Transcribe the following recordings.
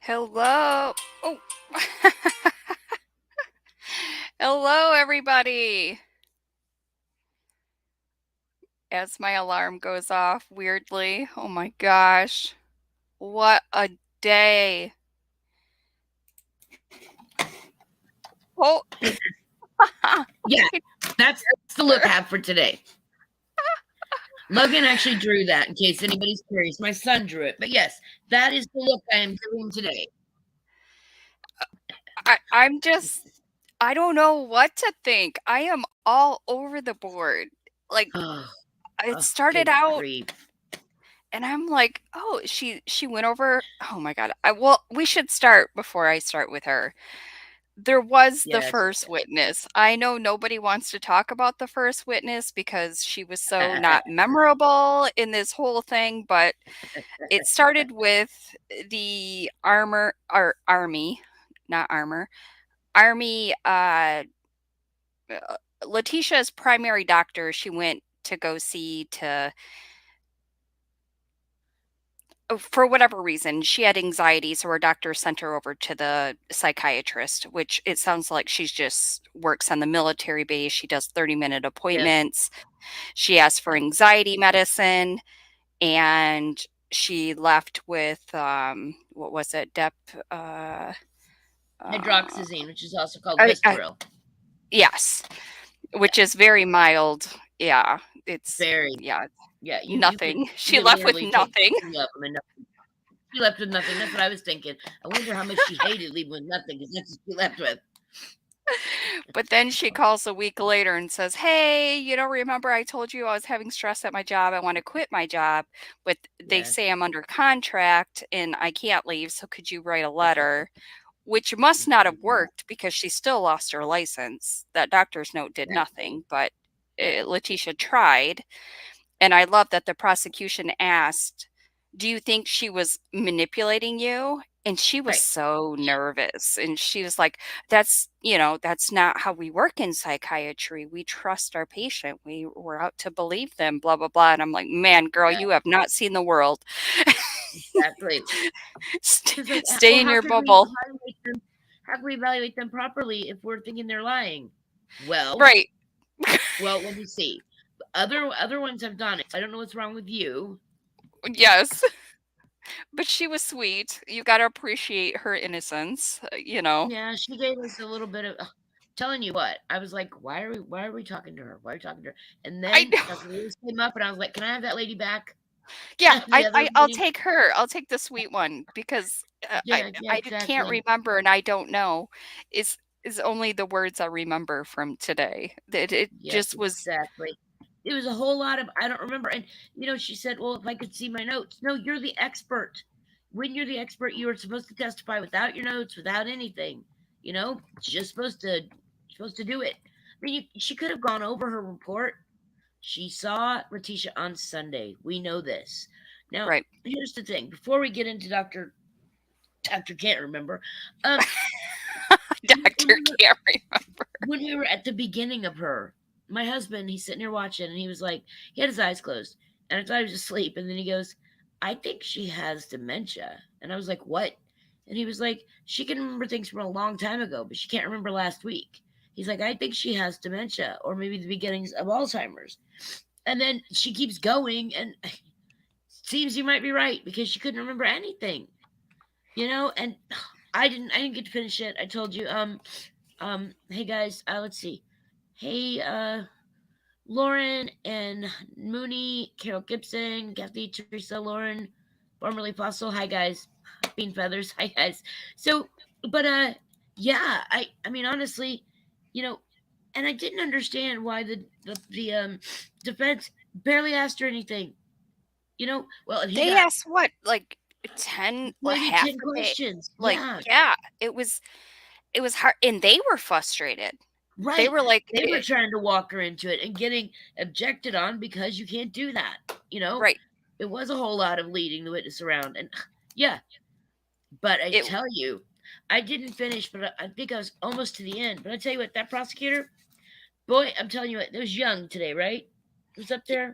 Hello. Oh. Hello, everybody. As my alarm goes off weirdly. Oh my gosh. What a day. Oh. Yeah, that's the look I have for today. Logan actually drew that in case anybody's curious. My son drew it. But yes, that is the look I am doing today. I don't know what to think. I am all over the board. Like Oh, it started good out grief. and I'm like, "Oh, she went over. Oh my god. Well, we should start before I start with her. There was the Yes. first witness. I know nobody wants to talk about the first witness because she was so not memorable in this whole thing, but it started with the army, not armor, army, Letitia's primary doctor. She went to go see to for whatever reason, she had anxiety, so her doctor sent her over to the psychiatrist, which it sounds like she's just works on the military base. She does 30-minute Yes. appointments. She asked for anxiety medicine, and she left with what was it? Uh, Hydroxyzine, which is also called I, I, Vistaril. yes, which is very mild. Yeah, it's Very. yeah, Yeah, you could nothing. She left with literally take nothing. 2 of them and nothing. She left with nothing. That's what I was thinking. I wonder how much she hated leaving with nothing because that's what she left with. But then she calls a week later and says, "Hey, remember I told you I was having stress at my job. I want to quit my job, but they Yes. say I'm under contract and I can't leave. So could you write a letter?" Which must not have worked because she still lost her license. That doctor's note did Exactly. nothing, but Yeah. Letitia tried. And I love that the prosecution asked, "Do you think she was manipulating you?" And she was Right. so nervous. And she was like, that's not how we work in psychiatry. We trust our patient. We're out to believe them, blah, blah, blah. And I'm like, man, girl, Yeah. you have not seen the world. Exactly. Because like, Stay well, in how your can we bubble. evaluate them? How can we evaluate them properly if we're thinking they're lying? Well, Right. let me see. Other ones have done it. I don't know what's wrong with you. Yes. But she was sweet. You got to appreciate her innocence, Yeah, she gave us a little bit of. Telling you what, I was like, why are we talking to her? Why are we talking to her? And I then Dr. Lewis came up, and I was like, can I have that lady back? Yeah, The other I'll lady. take her. I'll take the sweet one because Yeah, yeah, I can't exactly. remember and I don't know. Is is only the words I remember from today. It Yes, just was exactly. It was a whole lot of I don't remember. And she said, "Well, if I could see my notes." No, you're the expert. When you're the expert, you are supposed to testify without your notes, without anything. Just supposed to do it. I mean, she could have gone over her report. She saw Letitia on Sunday. We know this. Now, right. here's the thing. Before we get into Doctor can't remember. Um, when Doctor we were can't remember. when we were at the beginning of her, my husband, he's sitting here watching, and he was like, he had his eyes closed, and I thought he was asleep, and then he goes, "I think she has dementia," and I was like, "What?" And he was like, "She can remember things from a long time ago, but she can't remember last week." He's like, "I think she has dementia, or maybe the beginnings of Alzheimer's," and then she keeps going, and seems you might be right because she couldn't remember anything, and I didn't get to finish it. I told you, hey guys, let's see. Hey, Lauren and Mooney, Carol Gibson, Kathy, Teresa, Lauren, formerly Fossil. Hi guys, Bean Feathers. Hi guys. So, but yeah, I mean honestly, you know, and I didn't understand why the defense barely asked her anything. Well, and he They got asked what, like 10 or maybe half 10 a day. questions. Like, Yeah, yeah, it was hard and they were frustrated. They right. were like, They were trying to walk her into it and getting objected on because you can't do that. right. It was a whole lot of leading the witness around. And yeah, but I It tell you, I didn't finish, but I think I was almost to the end. But I tell you what, that prosecutor, boy, I'm telling you what, it was Young today, right? It was up there.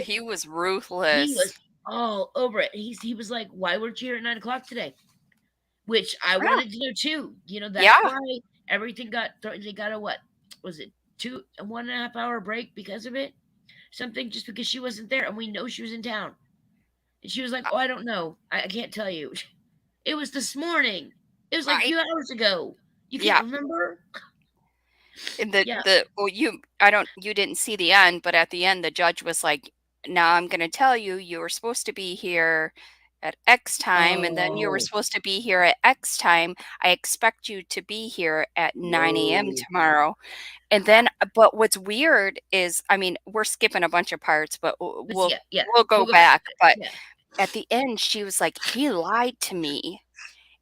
he was He ruthless. was all over it. He was like, "Why weren't you here at 9 o'clock today?" which I Yeah. wanted to know too. That's Yeah. why everything got thrown. They got a what was it, 1.5 hour break because of it? Something, just because she wasn't there, and we know she was in town. And she was like, Uh, "Oh, I don't know. I can't tell you." It was this morning. It was like a I few hours ago. You can't yeah. remember? And Yeah. you didn't see the end, but at the end the judge was like, "Now I'm gonna tell you, you were supposed to be here at X time, and then you were Oh, supposed to be here at X time. I expect you to be here at 9 a.m. whoa. tomorrow." And then but what's weird is, I mean, we're skipping a bunch of parts, but Let's yeah, yeah. we'll We'll go go back back. to it. But Yeah. at the end, she was like, "He lied to me."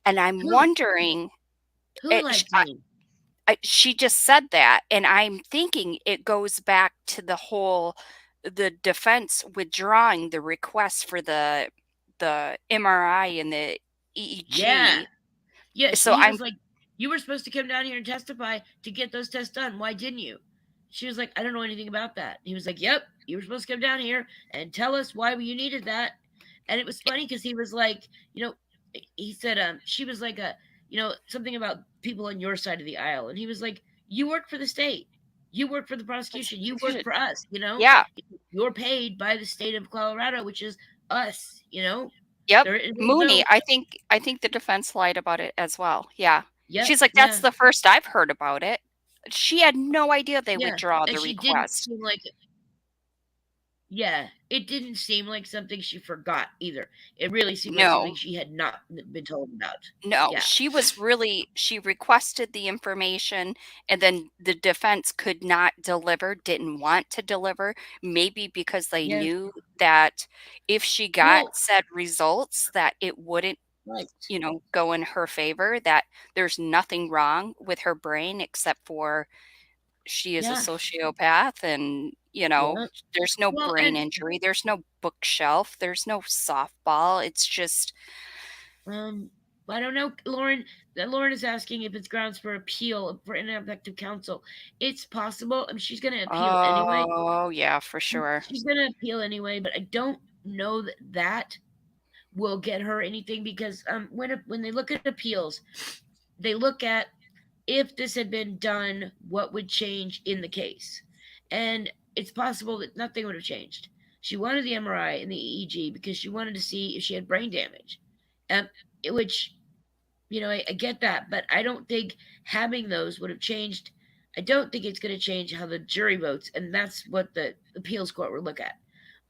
And I'm Who? wondering, Who lied to me? she just said that, and I'm thinking it goes back to the defense withdrawing the request for the MRI and the Yeah. EEG. Yeah, So he I'm was like, "You were supposed to come down here and testify to get those tests done. Why didn't you?" She was like, "I don't know anything about that." He was like, "Yep, you were supposed to come down here and tell us why you needed that." And it was funny because he was like, he said, she was like something about people on your side of the aisle, and he was like, "You work for the state, you work for the prosecution, you work for us. yeah, You're paid by the state of Colorado, which is us. yep, There's Mooney. no, I think the defense lied about it as well. Yeah. yep, She's like, "That's yeah." the first I've heard about it." She had no idea they Yeah, withdraw and the she didn't request. seem like, yeah, it didn't seem like something she forgot either. It really seemed like something No. she had not been told about. No, Yeah. she requested the information, and then the defense could not deliver, didn't want to deliver, maybe because they Yeah. knew that if she got Well, said results that it wouldn't, right. go in her favor, that there's nothing wrong with her brain except for she is a Yeah. sociopath and, Yeah. there's no Well, brain and injury, there's no bookshelf, there's no softball, it's just um I don't know, Lauren. Lauren is asking if it's grounds for appeal for ineffective counsel. It's possible. I mean, she's going to appeal anyway. oh, yeah, for sure. She's going to appeal anyway, but I don't know that will get her anything, because when they look at appeals, they look at, if this had been done, what would change in the case? And it's possible that nothing would have changed. She wanted the MRI and the EEG because she wanted to see if she had brain damage, um, which, I get that, but I don't think having those would have changed. I don't think it's going to change how the jury votes, and that's what the appeals court will look at.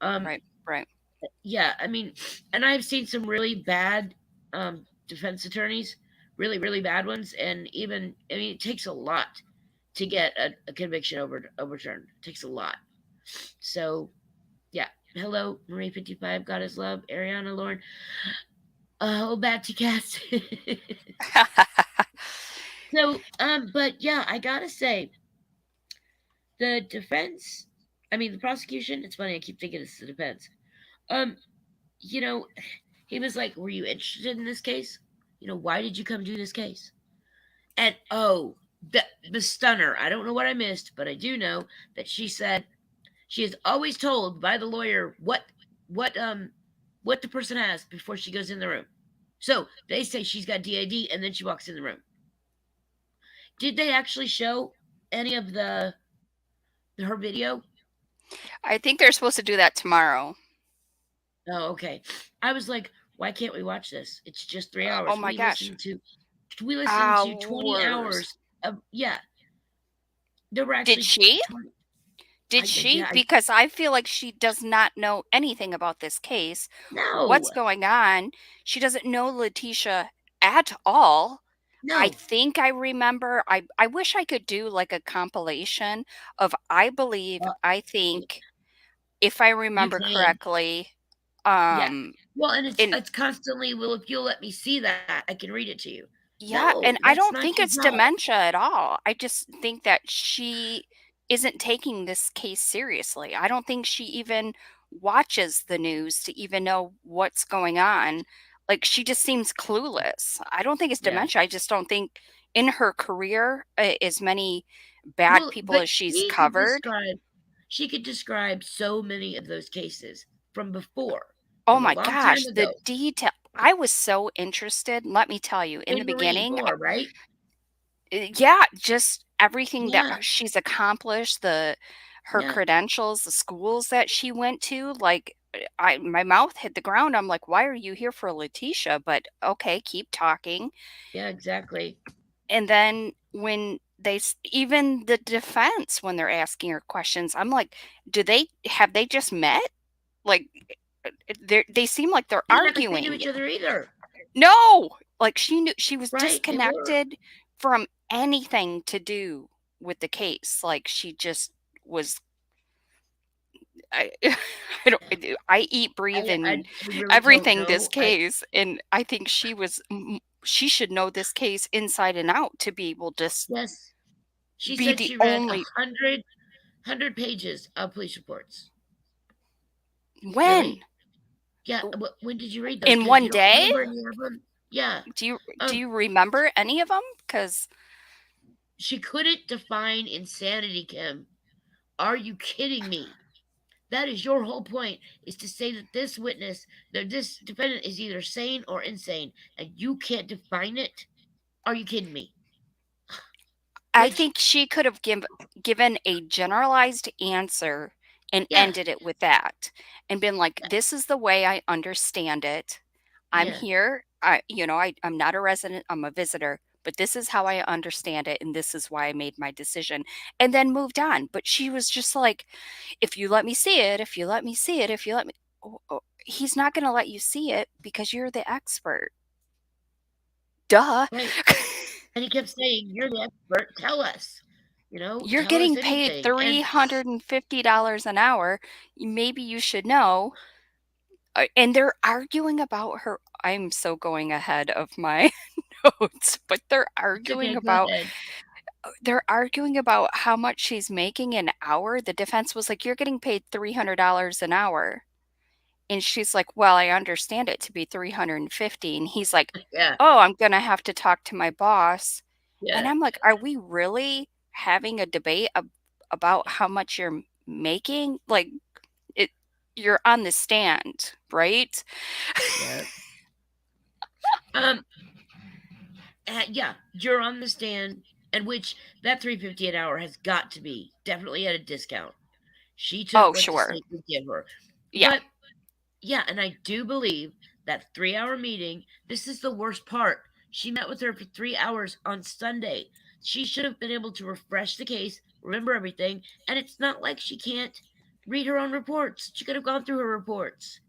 Um, Right, right. yeah, I mean, and I've seen some really bad defense attorneys, really, really bad ones, and even, I mean, it takes a lot to get a conviction overturned. It takes a lot. So, yeah. Hello, Marie 55, God is love, Ariana, Lauren. Oh, Batsy Cats. So, but yeah, I gotta say, the defense, I mean, the prosecution. It's funny, I keep thinking it's the defense. Um, you know, he was like, "Were you interested in this case? Why did you come do this case?" And oh, the stunner. I don't know what I missed, but I do know that she said she is always told by the lawyer what what the person has before she goes in the room. So they say she's got DID, and then she walks in the room. Did they actually show any of the her video? I think they're supposed to do that tomorrow. Oh, okay. I was like, why can't we watch this? It's just three Oh hours. my gosh. We listened to 20 Hours. hours of, yeah. There were Did actually she? 20. Did she? Yeah, Because I feel like she does not know anything about this case, no, what's going on. She doesn't know Letitia at all. I no. think I remember, I wish I could do like a compilation of I believe, Uh, I y- think, if I you remember can, correctly, yeah. um, Well, and it's in it's constantly, well, if you'll let me see that, I can read it to you. yeah, No, and I that's don't not think your it's job. dementia at all. I just think that she isn't taking this case seriously. I don't think she even watches the news to even know what's going on. Like, she just seems clueless. I don't think it's Yeah. dementia. I just don't think in her career, as many bad Well, people but as she's covered. she could describe so many of those cases from before, Oh from a my long time gosh, the ago. detail. I was so interested, let me tell you, in the In Marie beginning, Moore, right? yeah, just everything that Yeah, she's accomplished, her yeah, credentials, the schools that she went to, like, I my mouth hit the ground, I'm like, "Why are you here for Letitia?" But, okay, keep talking, yeah, exactly. and then when even the defense, when they're asking her questions, I'm like, have they just met? Like, they seem like they're They're not gonna say to arguing. each other either, No! Like, she was right? They were. disconnected from anything to do with the case, like, she just was I I don't I eat, breathe, and I really don't everything this know. I case, and I think she should know this case inside and out to be able to Yes, she be said the she read only 100 pages of police reports. when? Really? Yeah. When did you read those? In Because you one don't day? remember any of them. Yeah. Do Um, you remember any of them? Because she couldn't define insanity, Kim. Are you kidding me? That is your whole point, is to say that this defendant is either sane or insane, and you can't define it? Are you kidding me? I Which, think she could have given a generalized answer and yeah, ended it with that and been like, "This is the way I understand it. I'm yeah, here. I'm not a resident, I'm a visitor, but this is how I understand it, and this is why I made my decision," and then moved on. But she was just like, "If you let me see it, if you let me see it, if you let me." He's not going to let you see it because you're the expert. Duh. right. And he kept saying, "You're the expert. Tell us. You're Tell us getting paid anything." And $350 an hour. Maybe you should know. And they're arguing about her. I'm so going ahead of my notes, but it's okay. Go ahead. they're arguing about how much she's making an hour. The defense was like, "You're getting paid $300 an hour." And she's like, "Well, I understand it to be 350." And he's like, Yeah, "Oh, I'm going to have to talk to my boss." And yeah, I'm like, "Are we really having a debate about how much you're making?" Like, it you're on the stand, right? yeah. Um, yeah, you're on the stand, and which that 350 an hour has got to be definitely at a discount. She took Oh, what the sure. state would give her. Yeah. But yeah, and I do believe that 3-hour meeting, this is the worst part. She met with her for 3 hours on Sunday. She should have been able to refresh the case, remember everything, and it's not like she can't read her own reports. She could have gone through her reports.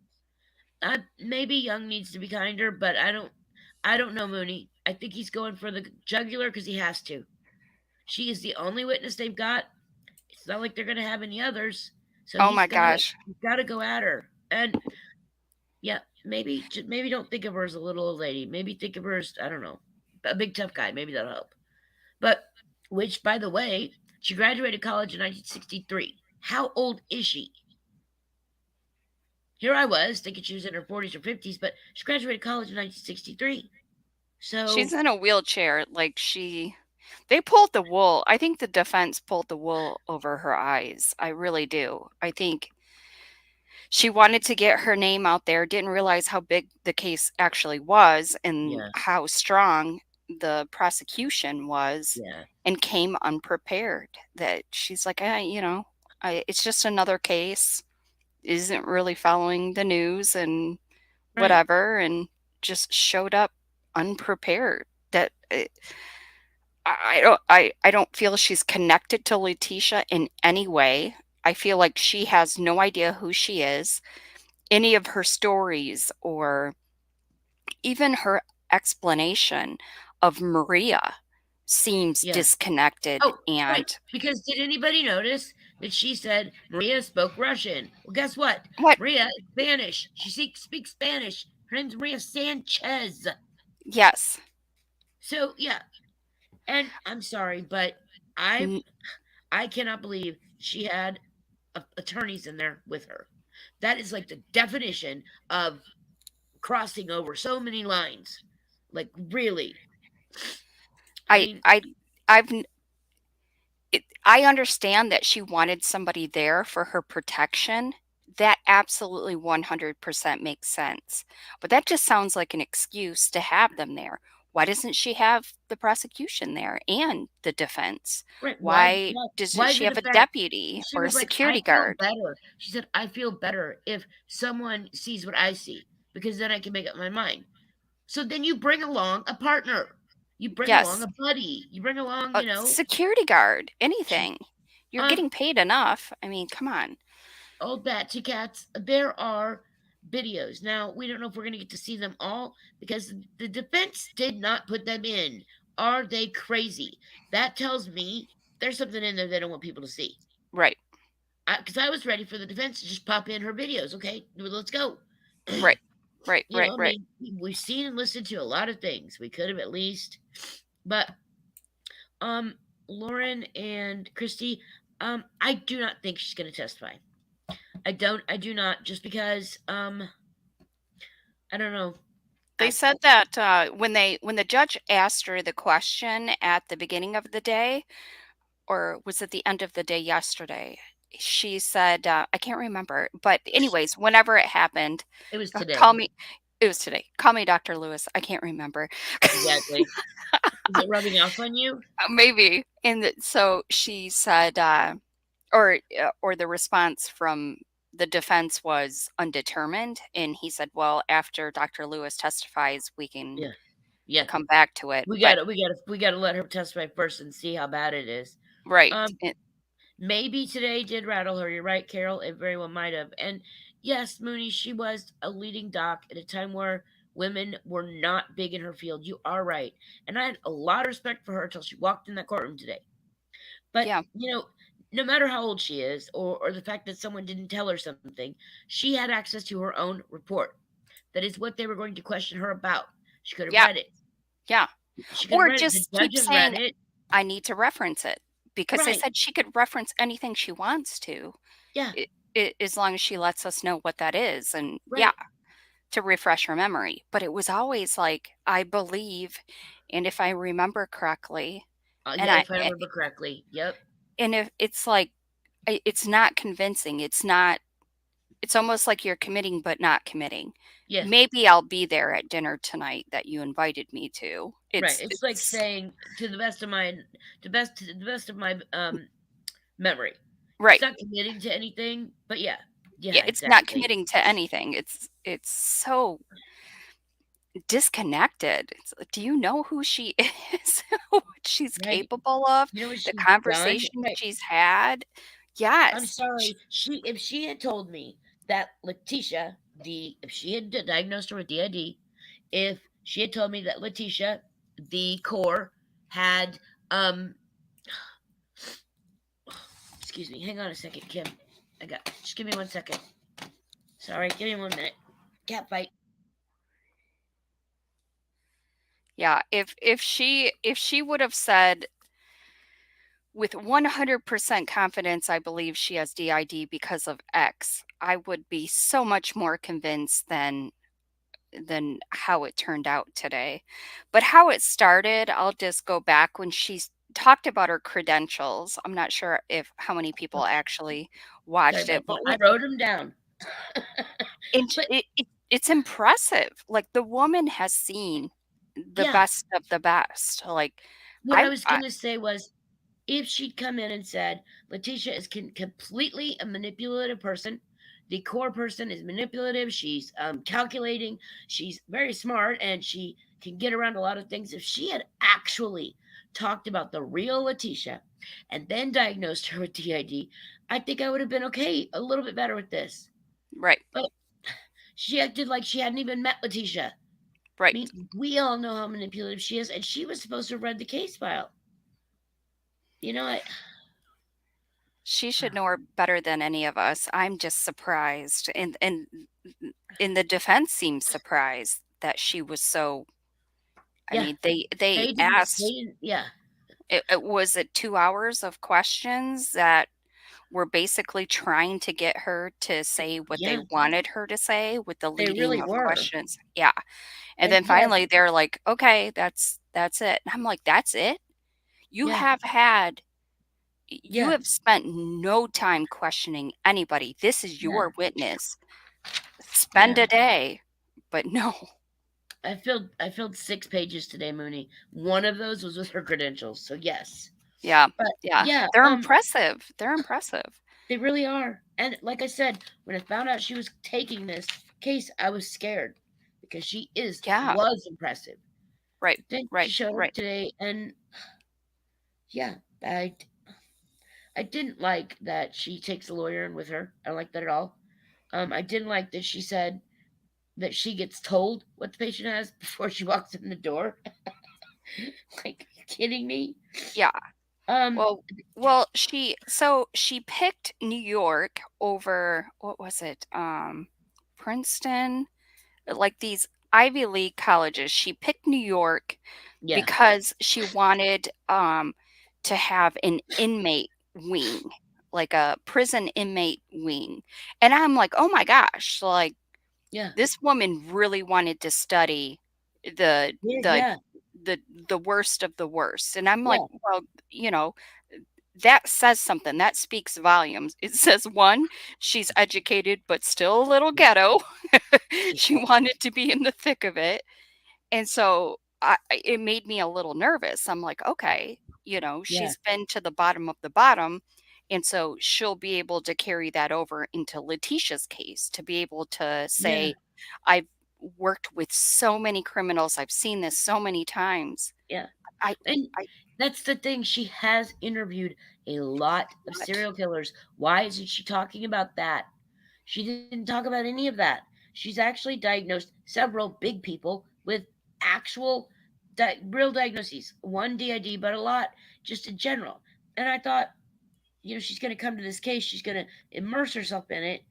Maybe Young needs to be kinder, but I don't know, Mooney. I think he's going for the jugular because he has to. She is the only witness they've got. It's not like they're going to have any others, so Oh my gosh. he's got to go at her. And yeah, maybe don't think of her as a little old lady. Maybe think of her as, I don't know, a big tough guy. Maybe that'll help. But which, by the way, she graduated college in 1963. How old is she? Here I was thinking she was in her 40s or 50s, but she graduated college in 1963. She's So in a wheelchair. They pulled the wool. I think the defense pulled the wool over her eyes. I really do. I think she wanted to get her name out there, didn't realize how big the case actually was and yeah, how strong the prosecution was, yeah, and came unprepared. That she's like, it's just another case, isn't really following the news and right. whatever, and just showed up unprepared. That I don't feel she's connected to Letitia in any way. I feel like she has no idea who she is, any of her stories, or even her explanation of Maria seems Yeah. disconnected. Oh, right. And Because did anybody notice that she said Maria spoke Russian? Well, guess what? what? Maria is Spanish. She speaks Spanish. Her name's Maria Sanchez. Yes. So yeah, and I'm sorry, but I N- I cannot believe she had attorneys in there with her. That is like the definition of crossing over so many lines. Like really. I I mean, I I've I understand that she wanted somebody there for her protection. That absolutely 100% makes sense. But that just sounds like an excuse to have them there. Why doesn't she have the prosecution there and the defense? Right. Why doesn't Why she the have a defense? deputy She or a was like, I security feel guard? better. She said, I feel better if someone sees what I see because then I can make up my mind. So then you bring along a partner. You bring along Yes, a buddy. You bring along, a security guard, she, anything. You're um, getting paid enough. I mean, come on. old Batsy Cats. There are videos. Now, we don't know if we're going to get to see them all because the defense did not put them in. Are they crazy? That tells me there's something in there they don't want people to see. Right, Because I was ready for the defense to just pop in her videos. Okay, well, let's go. right, right, right, I right. mean, we've seen and listened to a lot of things. We could have at least, but um, Lauren and Christy, I do not think she's going to testify. I don't. I do not. Just because, I don't know. They I said that when the judge asked her the question at the beginning of the day, or was it the end of the day yesterday? She said, I can't remember, but anyways, whenever it happened, it was call today. me. It was today. Call me Dr. Lewis. I can't remember. Exactly. Is it rubbing off on you? Maybe. So she said, or the response from the defense was undetermined, and he said, "Well, after Dr. Lewis testifies, we can Yeah. Yeah. come back to it." We But gotta. We gotta. We gotta let her testify first and see how bad it is. right, Um, Maybe today did rattle her. You're right, Carol. It very well might have. And yes, Mooney, she was a leading doc at a time where women were not big in her field. You are right. And I had a lot of respect for her until she walked in that courtroom today. But, yeah, no matter how old she is or the fact that someone didn't tell her something, she had access to her own report. That is what they were going to question her about. She could have yeah, read it. yeah. She could have Or read it. The just keep judge has read saying, it. "I need to reference it," because they Right. said she could reference anything she wants to, Yeah. as long as she lets us know what that is, and yeah, Right. to refresh her memory. But it was always like, "I believe," and if I remember correctly, and Yeah, if I remember correctly. Yep. if it's like, it's not convincing. It's not. It's almost like you're committing but not committing. Yeah. Maybe I'll be there at dinner tonight that you invited me to. Right. It's It's like it's saying to the best of my memory. It's right. not committing to anything, but yeah. Yeah, Yeah, it's not exactly. committing to anything. It's so disconnected. It's like, do you know who she is? What she's Right. capable of? You know what The she's done? conversation Right. she's had? I'm Yes. sorry. She if she had told me that Letitia, if she had diagnosed her with DID, if she had told me that Letitia, the core, had excuse me, hang on a second, Kim. Just give me 1 second. Sorry, give me 1 minute. Cat fight. Yeah, if she would have said with 100% confidence, I believe she has DID because of X, I would be so much more convinced than how it turned out today. But how it started, I'll just go back when she talked about her credentials. I'm not sure if how many people actually Sorry watched about it, that. but I wrote them down. and But it's impressive. Like the woman has seen the yeah, best of the best. Like what I I, was I gonna say was if she'd come in and said Letitia is completely a manipulative person, the core person is manipulative. She's calculating. She's very smart, and she can get around a lot of things. If she had actually talked about the real Letitia and then diagnosed her with DID, I think I would have been okay, a little bit better with this. right, But she acted like she hadn't even met Letitia. I right. mean, we all know how manipulative she is, and she was supposed to have read the case file. You know, I She should know her better than any of us. I'm just surprised, and the defense seems surprised that she was so. I yeah, mean, they they asked. didn't, yeah, It was it 2 hours of questions that were basically trying to get her to say what they yeah, wanted her to say with the they leading really of were. questions. Yeah, and And then yeah, finally they're like, "Okay, that's it." And I'm like, "That's it? You yeah, have had You Yeah, have spent no time questioning anybody. This is yeah, your witness. Spend yeah. a day. But no. I filled 6 pages today, Mooney. One of those was with her credentials, so yes. Yeah. But Yeah. yeah, They're impressive. They're impressive. they really are. And like I said, when I found out she was taking this case, I was scared because she is Yeah. was impressive. Right. But then she Right. showed up Right. today, and yeah, I didn't like that she takes a lawyer in with her. I don't like that at all. I didn't like that she said that she gets told what the patient has before she walks in the door. Like, are you kidding me? Yeah. Um, Well, she picked New York over what was it? Princeton, like these Ivy League colleges. She picked New York yeah, because she wanted to have an inmate wing, like a prison inmate wing. And I'm like, "Oh my gosh, like yeah, this woman really wanted to study the yeah, the yeah, the the worst of the worst." And I'm like, yeah, "Well, that says something. That speaks volumes." It says, one, she's educated but still a little ghetto. She yeah, wanted to be in the thick of it. And so it made me a little nervous. I'm like, okay, yeah, she's been to the bottom of the bottom. And so she'll be able to carry that over into Letitia's case to be able to yeah, say, I've worked with so many criminals. I've seen this so many times. yeah. I, And I, that's the thing. She has interviewed a lot of what? serial killers. Why isn't she talking about that? She didn't talk about any of that. She's actually diagnosed several big people with actual real diagnoses. One DID, but a lot just in general. And I thought, she's going to come to this case, she's going to immerse herself in it.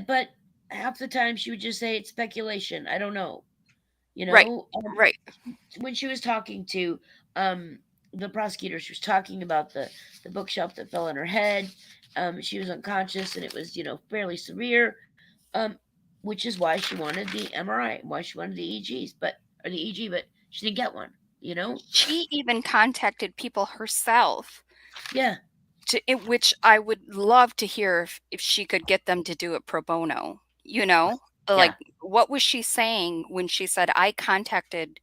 But half the time she would just say it's speculation. I don't know. You Right, know, right. when she was talking to um, the prosecutor, she was talking about the bookshelf that fell on her head. She was unconscious, and it was fairly severe. Um, which is why she wanted the MRI, why she wanted the EGs, or the EG, but she didn't get one. You know? She even contacted people herself, Yeah, which I would love to hear if she could get them to do it pro bono. yeah. Like what was she saying when she said, I contacted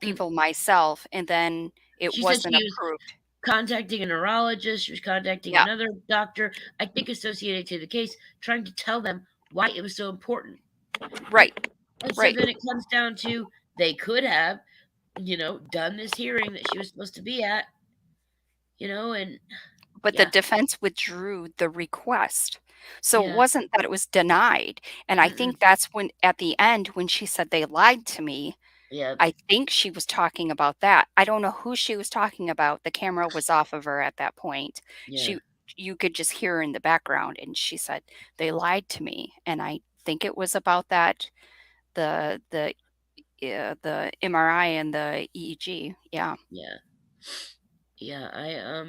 Mm. people myself and then it She said wasn't she was approved? contacting a neurologist. She was contacting Yeah, another doctor, I think associated to the case, trying to tell them why it was so important. And right, and so right. then it comes down to they could have, done this hearing that she was supposed to be at, and But the yeah, defense withdrew the request. So it yeah, wasn't that it was denied. And I mm-mm, think that's when, at the end, when she said they lied to me, yeah, I think she was talking about that. I don't know who she was talking about. The camera was off of her at that point. yeah, She You could just hear her in the background and she said, "They lied to me." And I think it was about that the MRI and the EEG. Yeah. yeah, yeah.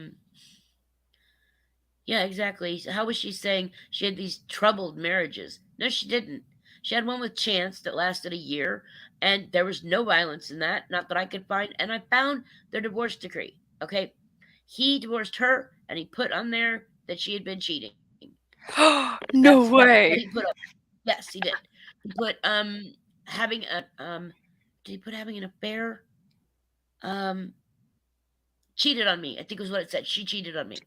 Yeah, exactly. So how was she saying she had these troubled marriages? No, she didn't. She had one with Chance that lasted a year, and there was no violence in that, not that I could find. And I found their divorce decree. Okay. He divorced her, and he put on there that she had been cheating. No That's what way. he put up. Yes, he did. He put having a did he put having an affair? Um Cheated on me, I think was what it said. She cheated on me.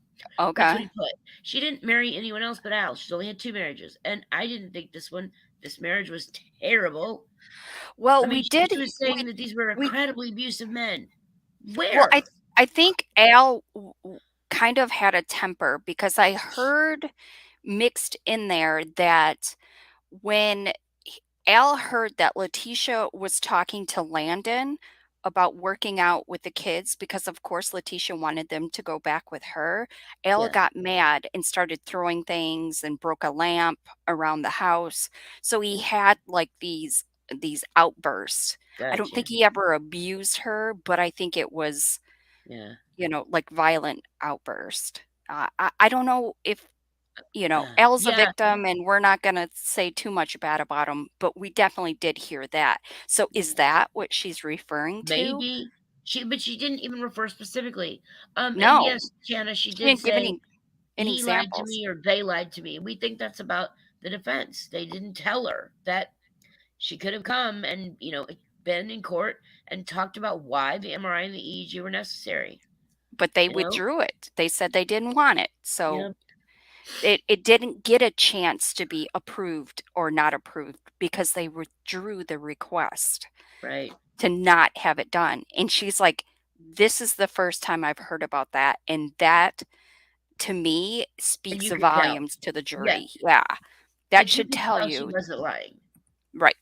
That's what Okay. he put. She didn't marry anyone else but Al. She's only had 2 marriages, and I didn't think this marriage was terrible. I Well, mean, she was saying that these were we incredibly abusive men. well, Where? I think Al kind of had a temper because I heard mixed in there that when Al heard that Letitia was talking to Landon about working out with the kids because, of course, Letitia wanted them to go back with her. Al Yeah, got mad and started throwing things and broke a lamp around the house. So he had like these outbursts. I don't think gotcha. he ever abused her, but I think it was, Yeah. like violent outburst. I don't know if Elle's a Yeah, victim, and we're not gonna say too much bad about him, but we definitely did hear that. So is yeah. that what she's referring to? Maybe. But she didn't even refer specifically. And No, yes, Shanna, she she did didn't give say any he lied to examples. me or they lied to me. We think that's about the defense. They didn't tell her that she could have come and, been in court and talked about why the MRI and the EEG were necessary. But they You know? withdrew it. They said they didn't want it. So Yeah. it didn't get a chance to be approved or not approved because they withdrew the request Right. to not have it done. And she's like, this is the first time I've heard about that. And that to me And speaks you could tell. volumes to the Yeah. jury. Yeah. That Like you should could tell tell she you, wasn't lying. right.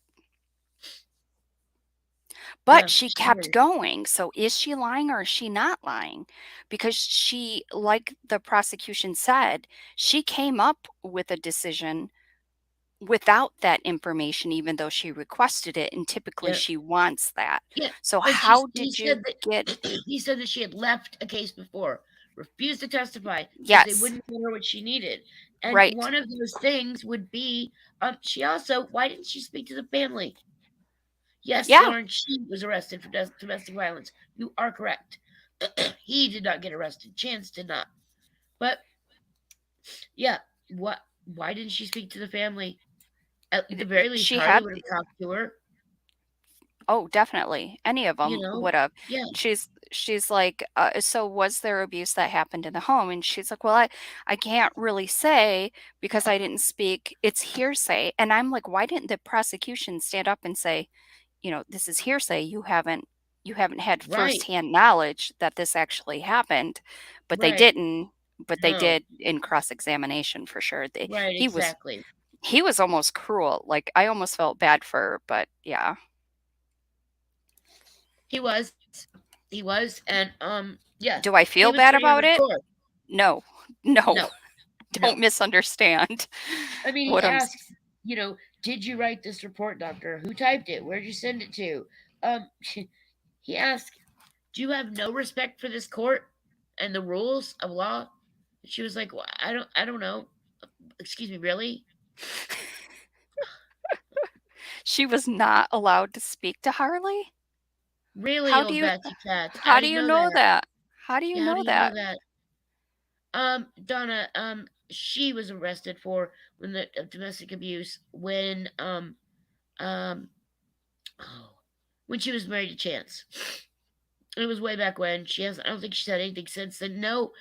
But Yeah, she she kept did. going. So is she lying or is she not lying? Because she, like the prosecution said, she came up with a decision without that information, even though she requested it. And typically Yeah. she wants that. Yeah. So Like how he did said you get, that he said that she had left a case before, refused to testify because they yes, wouldn't give her what she needed. And right. one of those things would be, she also, why didn't she speak to the family? Yes, Yeah. Lauren, she was arrested for domestic violence. You are correct. He did not get arrested. Chance did not. But yeah, what? Why didn't she speak to the family? At the very least, She Harley had, would have talked to her. oh, definitely. Any of You them know? would have. Yeah. She's like, "So was there abuse that happened in the home?" And she's like, "Well, I can't really say because I didn't speak. It's hearsay." And I'm like, "Why didn't the prosecution stand up and say, this is hearsay. You haven't had Right. firsthand knowledge that this actually happened." But they Right. didn't. But they No. did in cross-examination for sure. Right. Exactly. He was almost cruel. Like I almost felt bad for her, but yeah. He was. He was. And yeah, Do I he feel was bad pretty about it? hardcore. No. No. No. Don't No. misunderstand I mean, he what I'm asked, did you write this report, doctor? Who typed it? Where'd you send it to? Um, he asked, do you have no respect for this court and the rules of law? And she was like, well, I don't know. Excuse me, really? She was not allowed to speak to Harley? Really, How do old you Betsy Cats. I how do didn't you know know that. that? How do you Yeah, how do know you know that? that? Donna, she was arrested for when the domestic abuse um, oh, when she was married to Chance. It was way back when. I don't think she said anything since then. No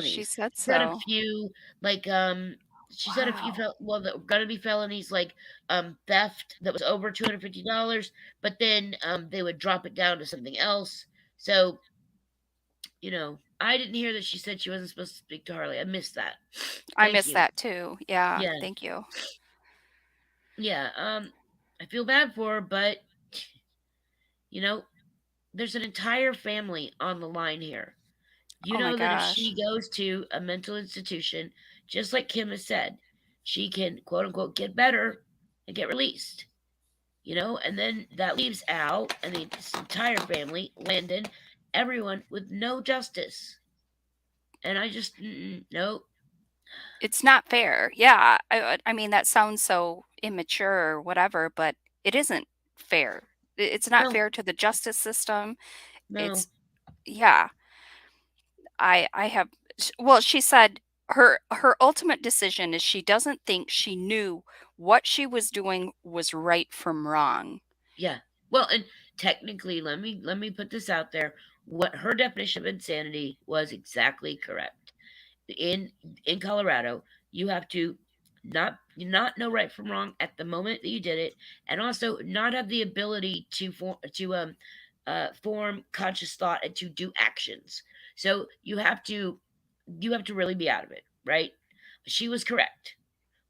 She felonies. said She said a so. few, like, she said a few, Wow. well, that were gonna be felonies, like, theft that was over $250, but then, they would drop it down to something else. So, I didn't hear that she said she wasn't supposed to speak to Harley. I missed that. I Thank miss you. that too. Yeah, Yeah. thank you. Yeah, I feel bad for her, but, you know, there's an entire family on the line here. You Oh my know that if gosh. she goes to a mental institution, just like Kim has said, she can quote unquote get better and get released. And then that leaves Al and this entire family, Landon, everyone with no justice. And I just no, It's not fair. Yeah, I mean, that sounds so immature or whatever, but it isn't fair. It's not no, fair to the justice system. no. It's yeah. I have well, she said her ultimate decision is she doesn't think she knew what she was doing was right from wrong. Yeah. Well, and technically, let me put this out there. What her definition of insanity was exactly correct. In in Colorado, you have to not know right from wrong at the moment that you did it, and also not have the ability to form conscious thought and to do actions. So you have to really be out of it, right? She was correct.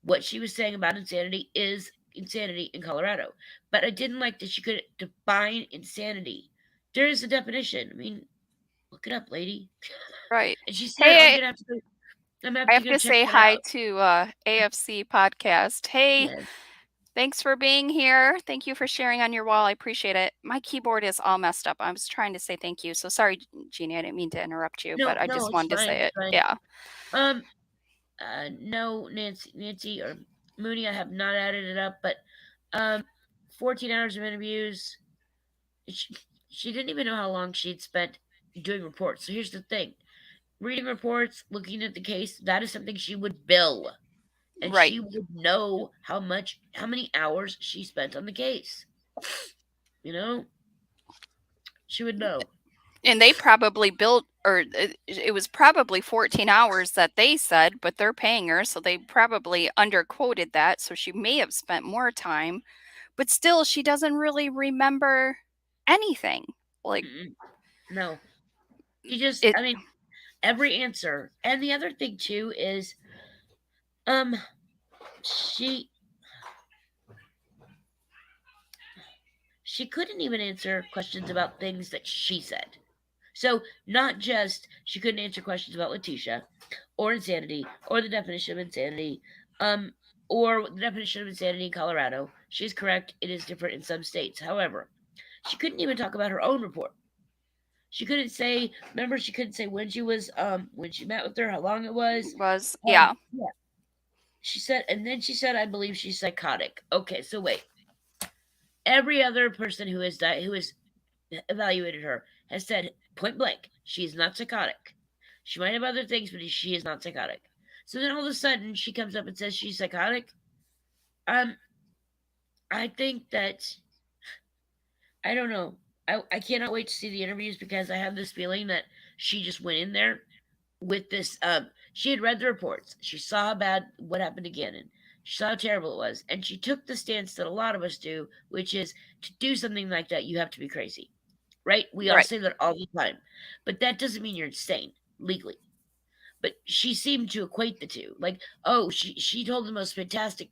What she was saying about insanity is insanity in Colorado. But I didn't like that she could define insanity. There is a definition. I mean, look it up, lady. Right. And she said, Hey, I'm gonna have I to have go to check say that hi out. to AFC podcast. Hey, Yes. thanks for being here. Thank you for sharing on your wall. I appreciate it. My keyboard is all messed up. I was trying to say thank you. So sorry, Jeannie. I didn't mean to interrupt you, No, but I no, just it's wanted to fine. say It's it. fine. Yeah. Um, no, Nancy or Mooney, I have not added it up, but um, 14 hours of interviews. She, she didn't even know how long she'd spent doing reports. So here's the thing: reading reports, looking at the case, that is something she would bill, and Right. she would know how many hours she spent on the case. You know, she would know. And they probably built, or it was probably 14 hours that they said, but they're paying her, so they probably underquoted that. So she may have spent more time, but still, she doesn't really remember anything. Like, Mm-mm. No, she just, it I mean, every answer. And the other thing too is, um, she she couldn't even answer questions about things that she said. So not just she couldn't answer questions about Letitia or insanity or the definition of insanity, um, or the definition of insanity in Colorado. She's correct; it is different in some states. However, she couldn't even talk about her own report. She couldn't say. Remember, she couldn't say when she met with her, how long it was. was, yeah. Yeah. She said, and then she said, "I believe she's psychotic." Okay, so wait. Every other person who has evaluated her has said point blank, she is not psychotic. She might have other things, but she is not psychotic. So then all of a sudden she comes up and says she's psychotic. Um, I think that I don't know. I cannot wait to see the interviews because I have this feeling that she just went in there with this. She had read the reports. She saw how bad what happened to Gannon. She saw how terrible it was, and she took the stance that a lot of us do, which is to do something like that, you have to be crazy, right? We all Right. say that all the time, but that doesn't mean you're insane legally. But she seemed to equate the two, like, oh, she told the most fantastic,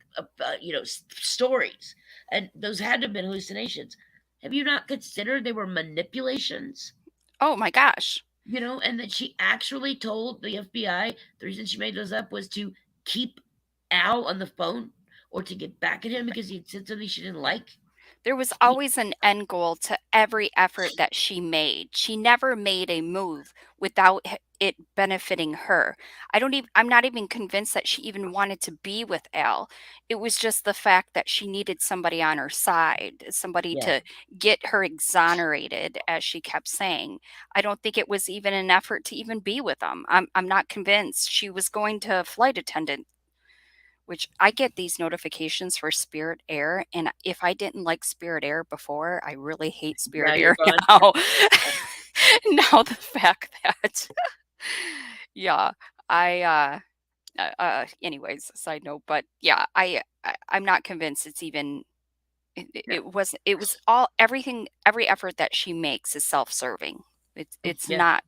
stories, and those had to have been hallucinations. Have you not considered they were manipulations? Oh my gosh. And that she actually told the FBI the reason she made those up was to keep Al on the phone or to get back at him because he had said something she didn't like. There was Y- always an end goal to every effort that she made. She never made a move without it benefiting her. I'm not even convinced that she even wanted to be with Al. It was just the fact that she needed somebody on her side, somebody Yeah, to get her exonerated, as she kept saying. I don't think it was even an effort to even be with him. I'm not convinced she was going to flight attendant, which I get these notifications for Spirit Air, and if I didn't like Spirit Air before, I really hate now Spirit you're Air gone. now. Now the fact that yeah, I, anyways, side note, but yeah, I'm not convinced it's even No. it was all everything every effort that she makes is self-serving. It's Yeah. not.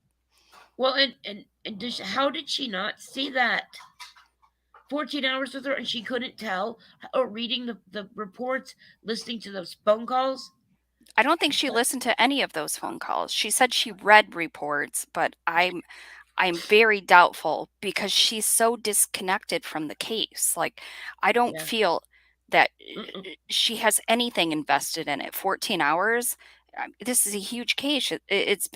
Well, how did she not see that? 14 hours with her and she couldn't tell, or reading the reports, listening to those phone calls. I don't think she listened to any of those phone calls. She said she read reports, but I'm very doubtful because she's so disconnected from the case. Like, I don't Yeah. feel that Mm-mm. she has anything invested in it. 14 hours. This is a huge case. Yeah. It's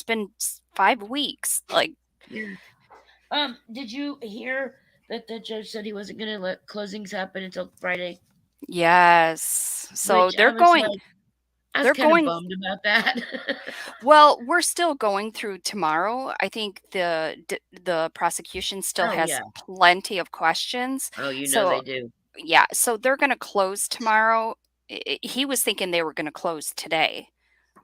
been 5 weeks. Like, Yeah. Did you hear that the judge said he wasn't going to let closings happen until Friday? yes. So Which I was they're kind of going bummed about that. well, we're still going through tomorrow. I think the prosecution still Oh has yeah. plenty of questions. Oh, you know So they do. yeah, so they're gonna close tomorrow. He was thinking they were gonna close today,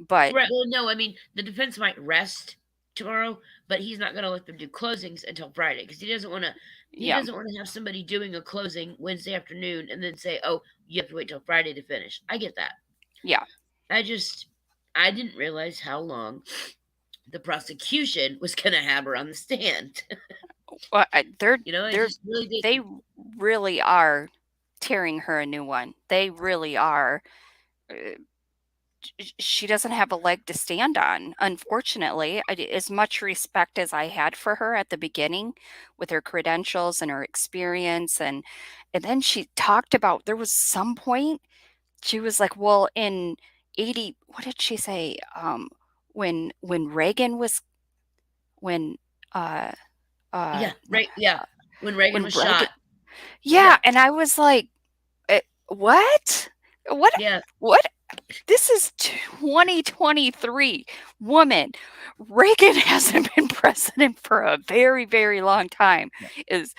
but Right. Well, no, I mean the defense might rest tomorrow, but he's not going to let them do closings until Friday because he doesn't want to. He yeah, doesn't want to have somebody doing a closing Wednesday afternoon and then say, "Oh, you have to wait till Friday to finish." I get that. yeah. I just, I didn't realize how long the prosecution was going to have her on the stand. Well, I they're just really they didn't. really are tearing her a new one. They really are. Uh, she doesn't have a leg to stand on, unfortunately. As much respect as I had for her at the beginning with her credentials and her experience, and then she talked about there was some point she was like, well, in 80, what did she say? When Reagan was when uh Yeah, n- right. Yeah, when Reagan when was Reagan, shot. yeah, Yeah, and I was like, what? What? yeah. What? This is 2023. Woman, Reagan hasn't been president for a very, very long time. Yeah. Is,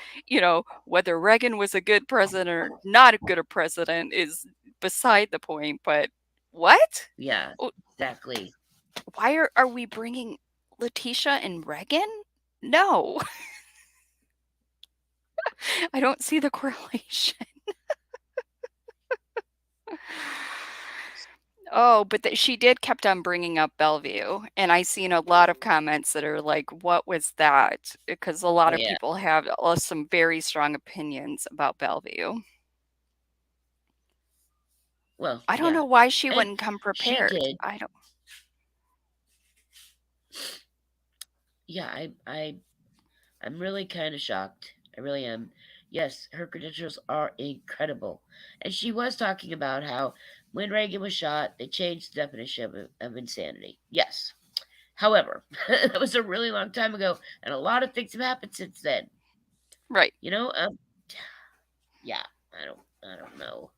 whether Reagan was a good president or not a good a president is beside the point, but what? Yeah, Oh, exactly. why are we bringing Letitia and Reagan? No, I don't see the correlation. Oh, but she did kept on bringing up Bellevue, and I seen a lot of comments that are like, "What was that?" Because a lot Oh, of yeah. people have some very strong opinions about Bellevue. Well, I don't yeah. know why she And wouldn't come she prepared. did. I don't. Yeah, I'm really kind of shocked. I really am. Yes, her credentials are incredible. And she was talking about how when Reagan was shot, they changed the definition of insanity. Yes. However, that was a really long time ago, and a lot of things have happened since then. Right. You know, yeah, I don't know.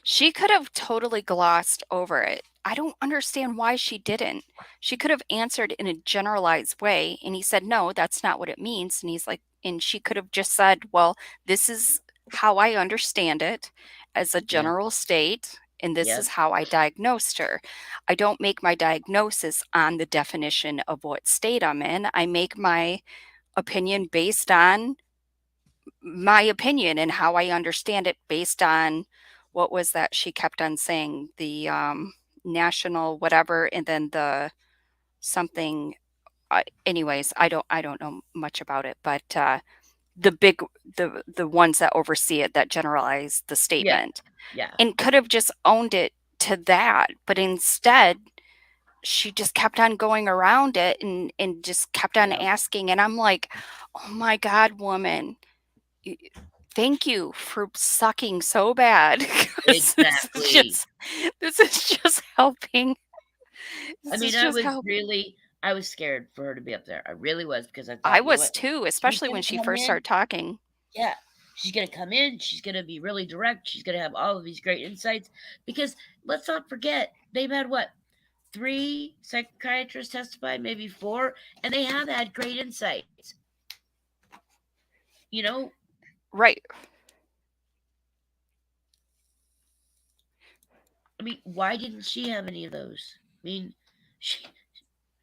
She could have totally glossed over it. I don't understand why she didn't. She could have answered in a generalized way, and he said, "No, that's not what it means." And he's like, and she could have just said, "Well, this is how I understand it as a Yeah, general state, and this is yep, how I diagnosed her. I don't make my diagnosis on the definition of what state I'm in. I make my opinion based on my opinion and how I understand it based on what was that she kept on saying, the national whatever, and then the something. Anyways, I don't know much about it, but the big the ones that oversee it that generalize the yeah, statement yeah, and could have just owned it to that, but instead she just kept on going around it and just kept on yeah. asking, and I'm like, oh my god, woman, y- thank you for sucking so bad because Exactly. this is just helping. I This mean, is just helping. I was scared for her to be up there. I really was because I I thought, you know was what? too, She's especially when gonna she come first in. started talking. Yeah, she's gonna come in. She's gonna be really direct. She's gonna have all of these great insights. Because let's not forget, they've had what, 3 psychiatrists testify, maybe 4, and they have had great insights. You know, Right. I mean, why didn't she have any of those? I mean, she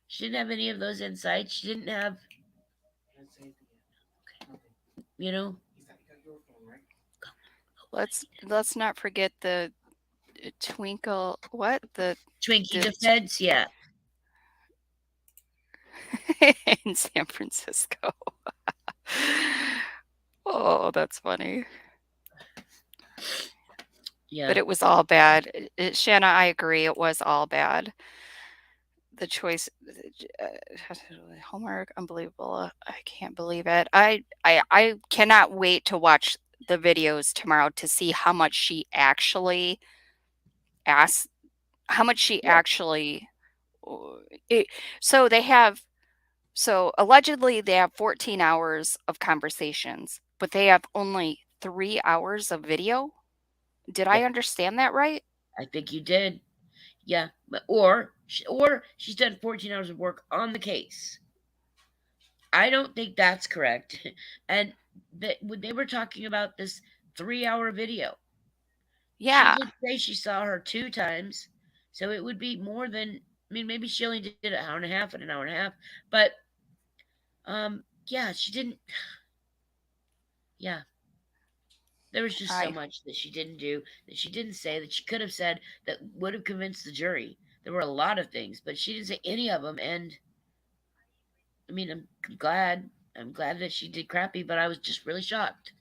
she didn't have any of those insights. She didn't have, you know, Let's not forget the twinkle what Twinkie the defense. Yeah, in San Francisco. Oh, that's funny. But yeah, it was all bad. Shanna, I agree. It was all bad. The choice, homework, unbelievable. I can't believe it. I cannot wait to watch the videos tomorrow to see how much she actually asked, how much she yeah, actually. uh, It, so they have, so allegedly they have 14 hours of conversations, but they have only 3 hours of video. Did I yep. understand that right? I think you did. Yeah, or she's done 14 hours of work on the case. I don't think that's correct. And when they were talking about this 3-hour video, she Yeah. did say she saw her 2 times, so it would be more than. I mean, maybe she only did an hour and a half and an hour and a half, but yeah, she didn't. Yeah, there was just so I much that she didn't do, that she didn't say, that she could have said, that would have convinced the jury. There were a lot of things, but she didn't say any of them. And I mean, I'm glad. I'm glad that she did crappy, but I was just really shocked.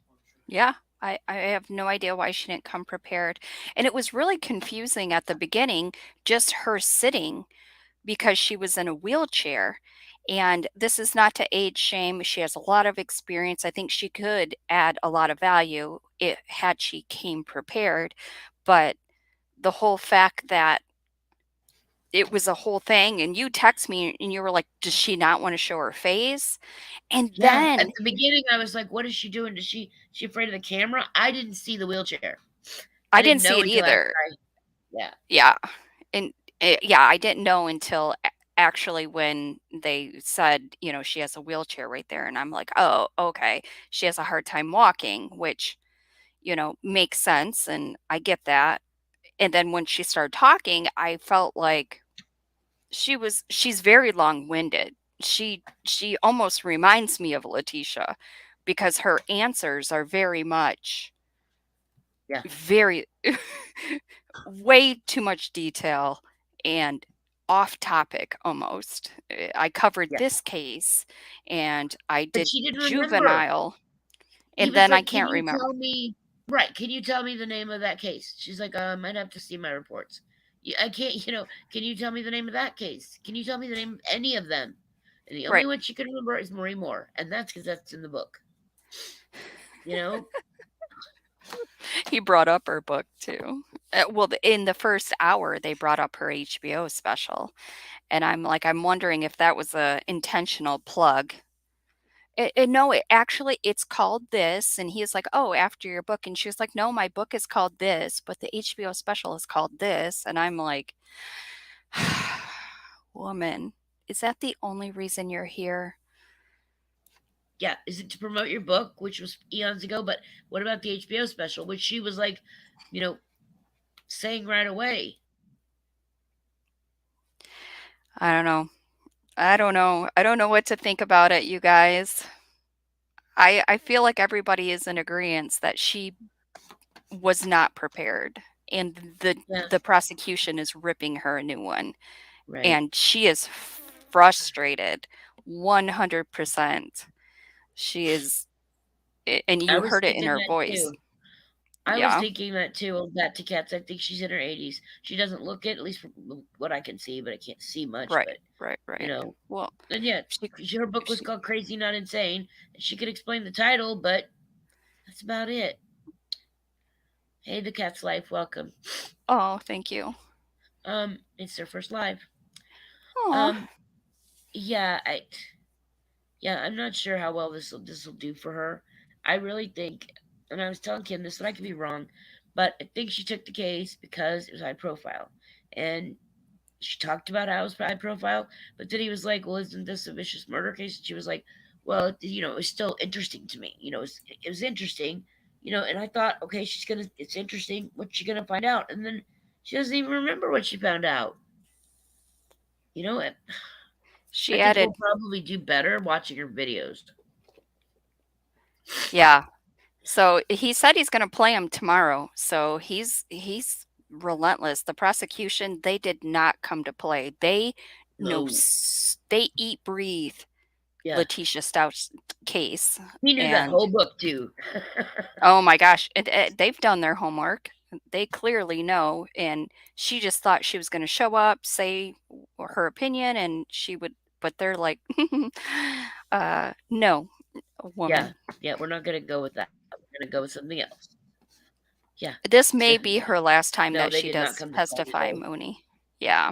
Yeah, I have no idea why she didn't come prepared. And it was really confusing at the beginning, just her sitting because she was in a wheelchair. And this is not to age shame. She has a lot of experience. I think she could add a lot of value had she came prepared. But the whole fact that it was a whole thing, and you text me and you were like, does she not want to show her face? And Yeah, at then the beginning, I was like, "What is she doing? Does she afraid of the camera?" I didn't see the wheelchair. I I didn't didn't see know it until after either. I. Yeah, Yeah. And Yeah, I didn't know until actually when they said, she has a wheelchair right there, and I'm like, "Oh, okay. She has a hard time walking," which, makes sense, and I get that. And then when she started talking, I felt like she's very long-winded. She almost reminds me of Letitia because her answers are very much Yeah, very way too much detail and off topic almost. I covered yeah. this case and I But did she didn't remember. juvenile He and was then I like, "Can can't you remember. tell me?" Right? Can you tell me the name of that case? She's like, I'd have to see my reports. I can't. Can you tell me the name of that case? Can you tell me the name of any of them? And the only Right. one she can remember is Marie Moore, and that's because that's in the book. You know? He brought up her book too. Well, in the first hour, they brought up her HBO special. And I'm like, I'm wondering if that was a intentional plug. No, actually, it's called this. And he's like, oh, after your book. And she was like, no, my book is called this, but the HBO special is called this. And I'm like, woman, is that the only reason you're here? Yeah. Is it to promote your book, which was eons ago? But what about the HBO special, which she was like, you know, saying right away? I don't know. I don't know. I don't know what to think about it, you guys. I feel like everybody is in agreement that she was not prepared, and Yeah. the prosecution is ripping her a new one, Right. and she is frustrated 100%. She is, and I you was heard it in thinking her that voice. too. I was Yeah, thinking that too. That to cats. I think she's in her 80s. She doesn't look it, at least from what I can see, but I can't see much. right, But right, you right. know, Well, and yeah, she, her book was she, called Crazy Not Insane. And she could explain the title, but that's about it. Hey, the cat's life, welcome. oh, thank you. It's their first live. Oh, Um, yeah, I'm not sure how well this will do for her. I really think, and I was telling Kim this, and I could be wrong, but I think she took the case because it was high profile, and she talked about how it was high profile, but then he was like, "Well, isn't this a vicious murder case?" And she was like, "Well, it was still interesting to me. It was interesting, And I thought, okay, it's interesting. What's she gonna find out? And then she doesn't even remember what she found out. You know, I I she think we'll added, probably do better watching her videos. yeah. So he said he's going to play him tomorrow. So he's relentless. The prosecution, they did not come to play. They know No, they eat breathe yeah, Letitia Stauch's case. he knew that And whole book too. oh my gosh, they've done their homework. They clearly know. And she just thought she was going to show up, say her opinion, and she would. But they're like, no, Yeah, woman. yeah, we're not gonna go with that. We're gonna go with something else. Yeah, This may be yeah. her last time No, that they she did not does come to play testify, today. Mooney. Yeah.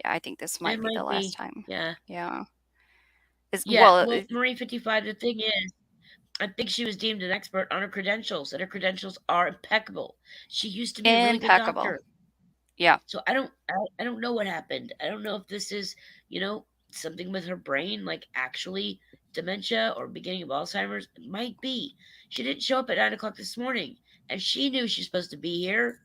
Yeah, I think this It might be the might last be, time. yeah. Yeah. Yeah, Well, well, Marie 55, the thing is, I think she was deemed an expert on her credentials, and her credentials are impeccable. She used to be a really good impeccable. doctor. Yeah. So I don't know what happened. I don't know if this is, something with her brain, like actually dementia or beginning of Alzheimer's. It might be. She didn't show up at 9 o'clock this morning, and she knew she's supposed to be here.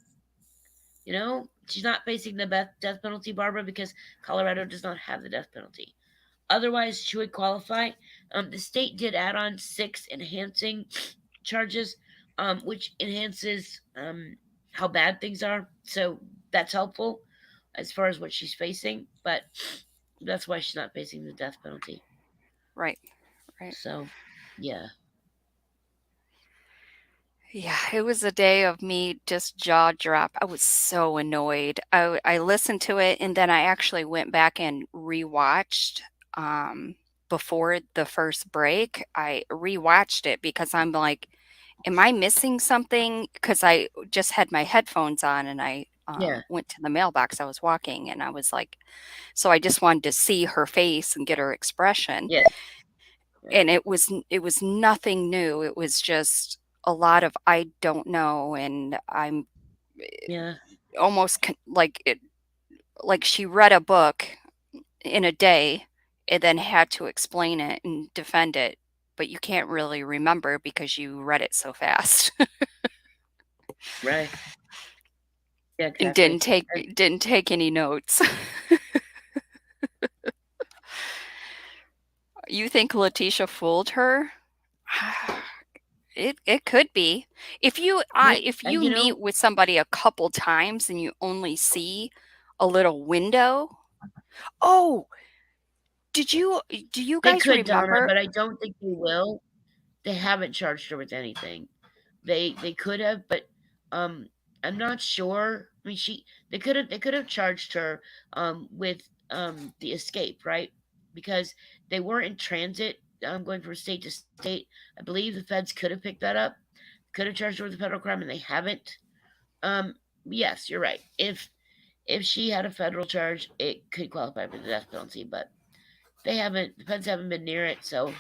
She's not facing the death penalty, Barbara, because Colorado does not have the death penalty. Otherwise, she would qualify. The state did add on 6 enhancing charges, which enhances how bad things are. So that's helpful as far as what she's facing. But that's why she's not facing the death penalty. Right. Right. So, yeah, Yeah, it was a day of me just jaw drop. I was so annoyed. I listened to it and then I actually went back and rewatched before the first break. I rewatched it because I'm like, am I missing something? Because I just had my headphones on and I yeah, went to the mailbox. I was walking and I was like, so I just wanted to see her face and get her expression. yeah, yeah, And it was nothing new. It was just a lot of I don't know, and I'm yeah, almost like it. like she read a book in a day and then had to explain it and defend it, but you can't really remember because you read it so fast Right. Yeah, and exactly. And didn't take any notes. You think Letitia fooled her? It could be. If and you meet with somebody a couple times and you only see a little window. Oh, do you they guys could, Donna, remember? but I don't think they will. They haven't charged her with anything. They could have, but um, I'm not sure. I mean, they could have charged her with the escape, right? Because they were in transit, going from state to state. I believe the feds could have picked that up, could have charged her with a federal crime, and they haven't. Um, yes, you're right. If she had a federal charge, it could qualify for the death penalty, but they haven't. The feds haven't been near it, so I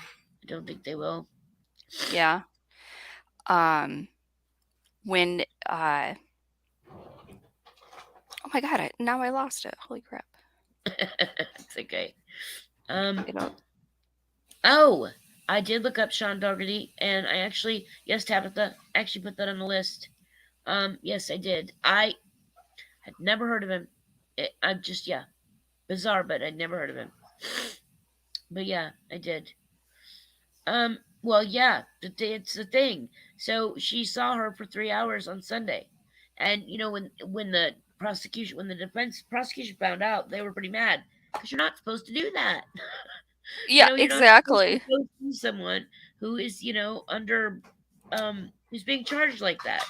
don't think they will. Yeah. Um, when oh my god, now I lost it. Holy crap. It's okay. Um, It'll oh, I did look up Sean Dougherty, and I actually, yes, Tabitha, actually put that on the list. Yes, I did. I had never heard of him. I'm just, yeah, bizarre, but I'd never heard of him. But yeah, I did. Well, yeah, it's the thing. So she saw her for 3 hours on Sunday, and when the defense prosecution found out, they were pretty mad because you're not supposed to do that. Yeah, You're not supposed to exactly. go see someone who is, under who's being charged like that.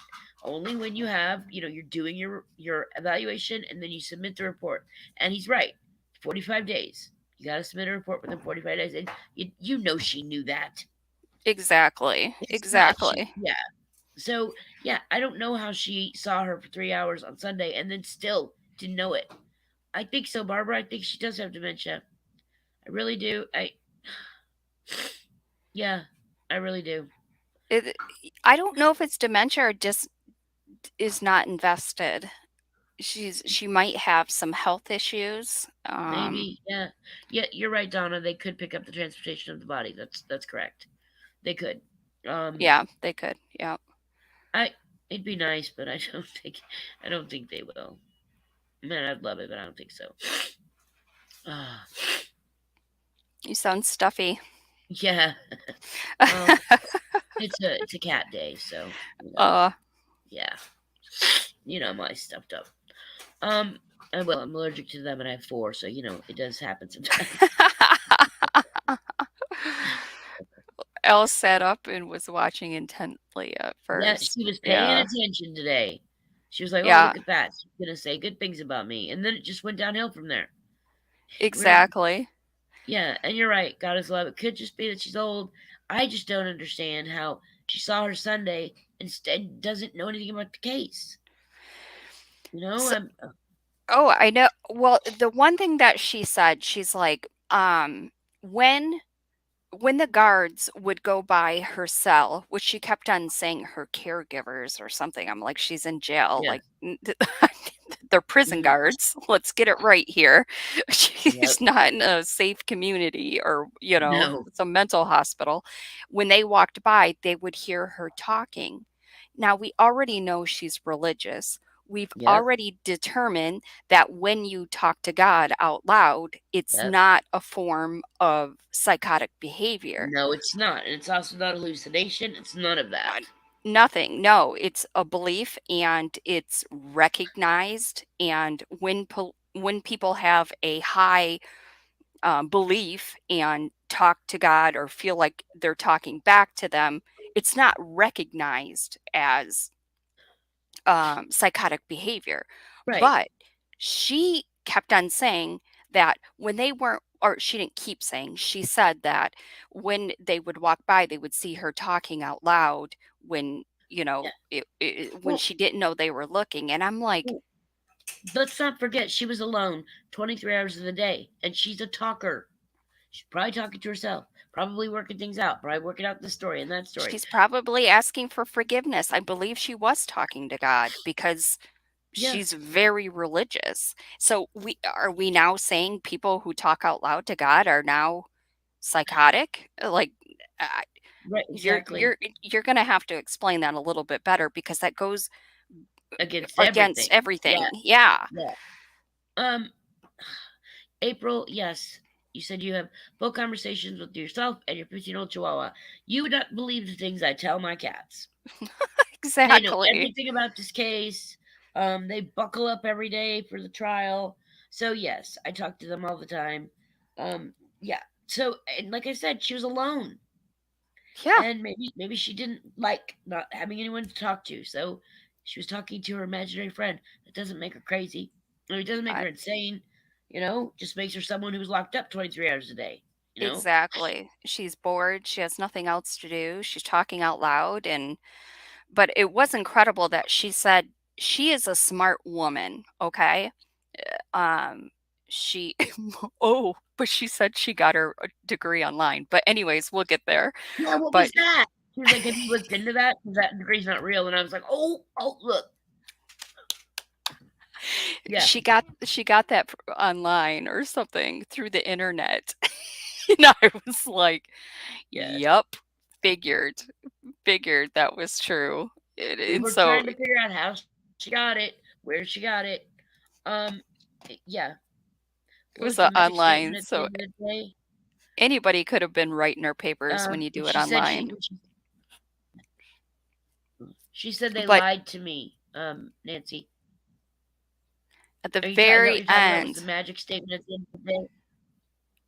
Only when you have, you're doing your evaluation and then you submit the report. And he's right. 45 days. You got to submit a report within 45 days. And she knew that. Exactly. It's not she. Exactly. Yeah. So, yeah, I don't know how she saw her for 3 hours on Sunday and then still didn't know it. I think so, Barbara. I think she does have dementia. I really do. Yeah, I really do. It I don't know if it's dementia or just is not invested. She might have some health issues. Maybe, yeah. Yeah, you're right, Donna. They could pick up the transportation of the body. That's correct. They could. Um, Yeah, they could. Yeah. I it'd be nice, but I don't think they will. Man, I'd love it, but I don't think so. Ah, You sound stuffy. yeah. Well, it's a cat day, so uh yeah. I'm always stuffed up. Um, I'm allergic to them, and I have four, so it does happen sometimes. Elle sat up and was watching intently at Yeah, first. she was paying Yeah. attention today. She was like, "Oh, Yeah, look at that. She's gonna say good things about me." And then it just went downhill from there. Weird. exactly. Yeah, and you're right. God is love. It could just be that she's old. I just don't understand how she saw her Sunday instead doesn't know anything about the case. So, I'm oh, I know. Well, the one thing that she said, she's like, when the guards would go by her cell, which she kept on saying her caregivers or something, I'm like, she's in jail. yeah. Like, they're prison Mhm. guards. Let's get it right here. Yep. She's not in a safe community or, No. some mental hospital. When they walked by, they would hear her talking. Now, we already know she's religious. We've Yep. already determined that when you talk to God out loud, it's Yep. not a form of psychotic behavior. No, it's not. And it's also not hallucination. It's none of Uh, that. Nothing. No, it's a belief and it's recognized. And when people have a high belief and talk to God or feel like they're talking back to them, it's not recognized as psychotic behavior. Right. But she kept on saying that when they weren't, or she didn't keep saying, she said that when they would walk by, they would see her talking out loud when, Yeah. when Well, she didn't know they were looking. And I'm like, well, let's not forget she was alone 23 hours of the day, and she's a talker. She's probably talking to herself, probably working things out, probably working out this story and that story. she's probably asking for forgiveness. I believe she was talking to God because Yeah, she's very religious. So we now saying people who talk out loud to God are now psychotic? Like, uh, right, you're exactly. you're you're gonna have to explain that a little bit better because that goes Against against everything. Yeah, everything. Yeah, yeah. Um, April, yes. You said you have full conversations with yourself and your 15-year-old chihuahua. You would not believe the things I tell my cats. They know exactly. everything about this case. They buckle up every day for the trial. So yes, I talk to them all the time. Yeah. So and like I said, she was alone. Yeah, And maybe she didn't like not having anyone to talk to. So she was talking to her imaginary friend. That doesn't make her crazy. I mean, it doesn't make I her insane. Just makes her someone who's locked up 23 hours a day. You know? exactly. She's bored, she has nothing else to do, she's talking out loud, and but it was incredible that she said she is a smart woman, okay? Um, she oh, but she said she got her, degree online, but anyways, we'll get there. Yeah, what But was that? She was like, "Have you looked into that? 'Cause that degree's not real." And I was like, "Oh, look." Yeah. she got that online or something through the internet. And I was like, Yes. "Yup, figured, figured that was true." We And were so trying to figure out how she got it, where she got it. Um, yeah. it What was, was the magic online, statement at the so end of the day? anybody could have been writing her papers when you do it She said online. she said they But lied to me. Nancy, at the is that what very you're talking about? Was the end, magic statement at the end of the day?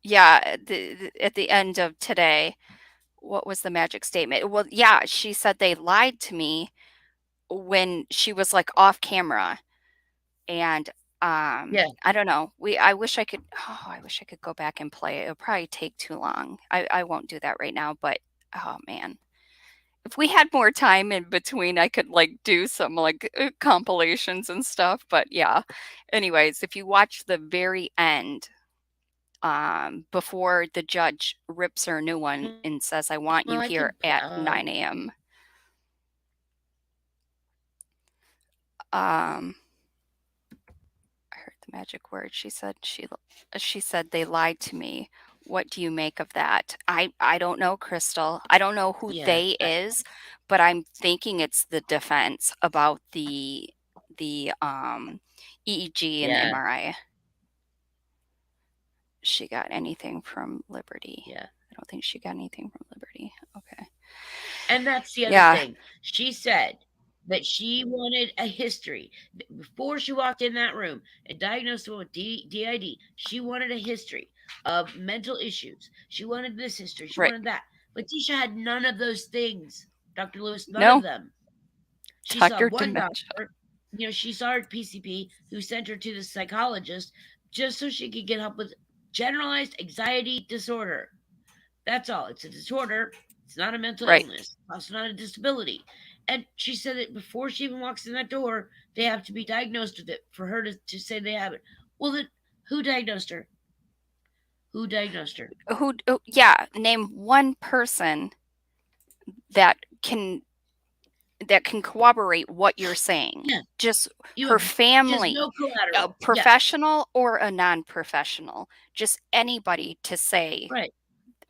yeah, at the end of today, what was the magic statement? Well, yeah, she said they lied to me when she was, like, off camera, and, Yeah. I don't know, I wish I could go back and play it. It'll probably take too long. I won't do that right now, but, oh, man. If we had more time in between, I could, like, do some, like, compilations and stuff, but yeah. Anyways, if you watch the very end, before the judge rips her a new one and says, "I want Well, you I here could. at 9 AM." Um, I heard the magic word. She said, "They lied to me. What do you make of that?" I don't know, Crystal. I don't know who Yeah. "they" is, but I'm thinking it's the defense about the EEG and the Yeah. MRI. She got anything from Liberty. Yeah. I don't think she got anything from Liberty. Okay. And that's the other Yeah, thing. She said that she wanted a history. Before she walked in that room and diagnosed her with DID, she wanted a history of mental issues. She wanted this history. She right. wanted that. Letitia had none of those things, Dr. Lewis, none of No, them. She saw Dr. one Dementia. doctor, she saw her PCP who sent her to the psychologist just so she could get help with generalized anxiety disorder. That's all. It's a disorder. It's not a mental Right. illness. It's also not a disability. And she said that before she even walks in that door, they have to be diagnosed with it for her to say they have it. Well, then who diagnosed her? Who diagnosed her? Yeah, name one person that can that can corroborate what you're saying. Yeah, Just you her have just family, no a collateral. Yeah, professional or a non-professional, just anybody to say right.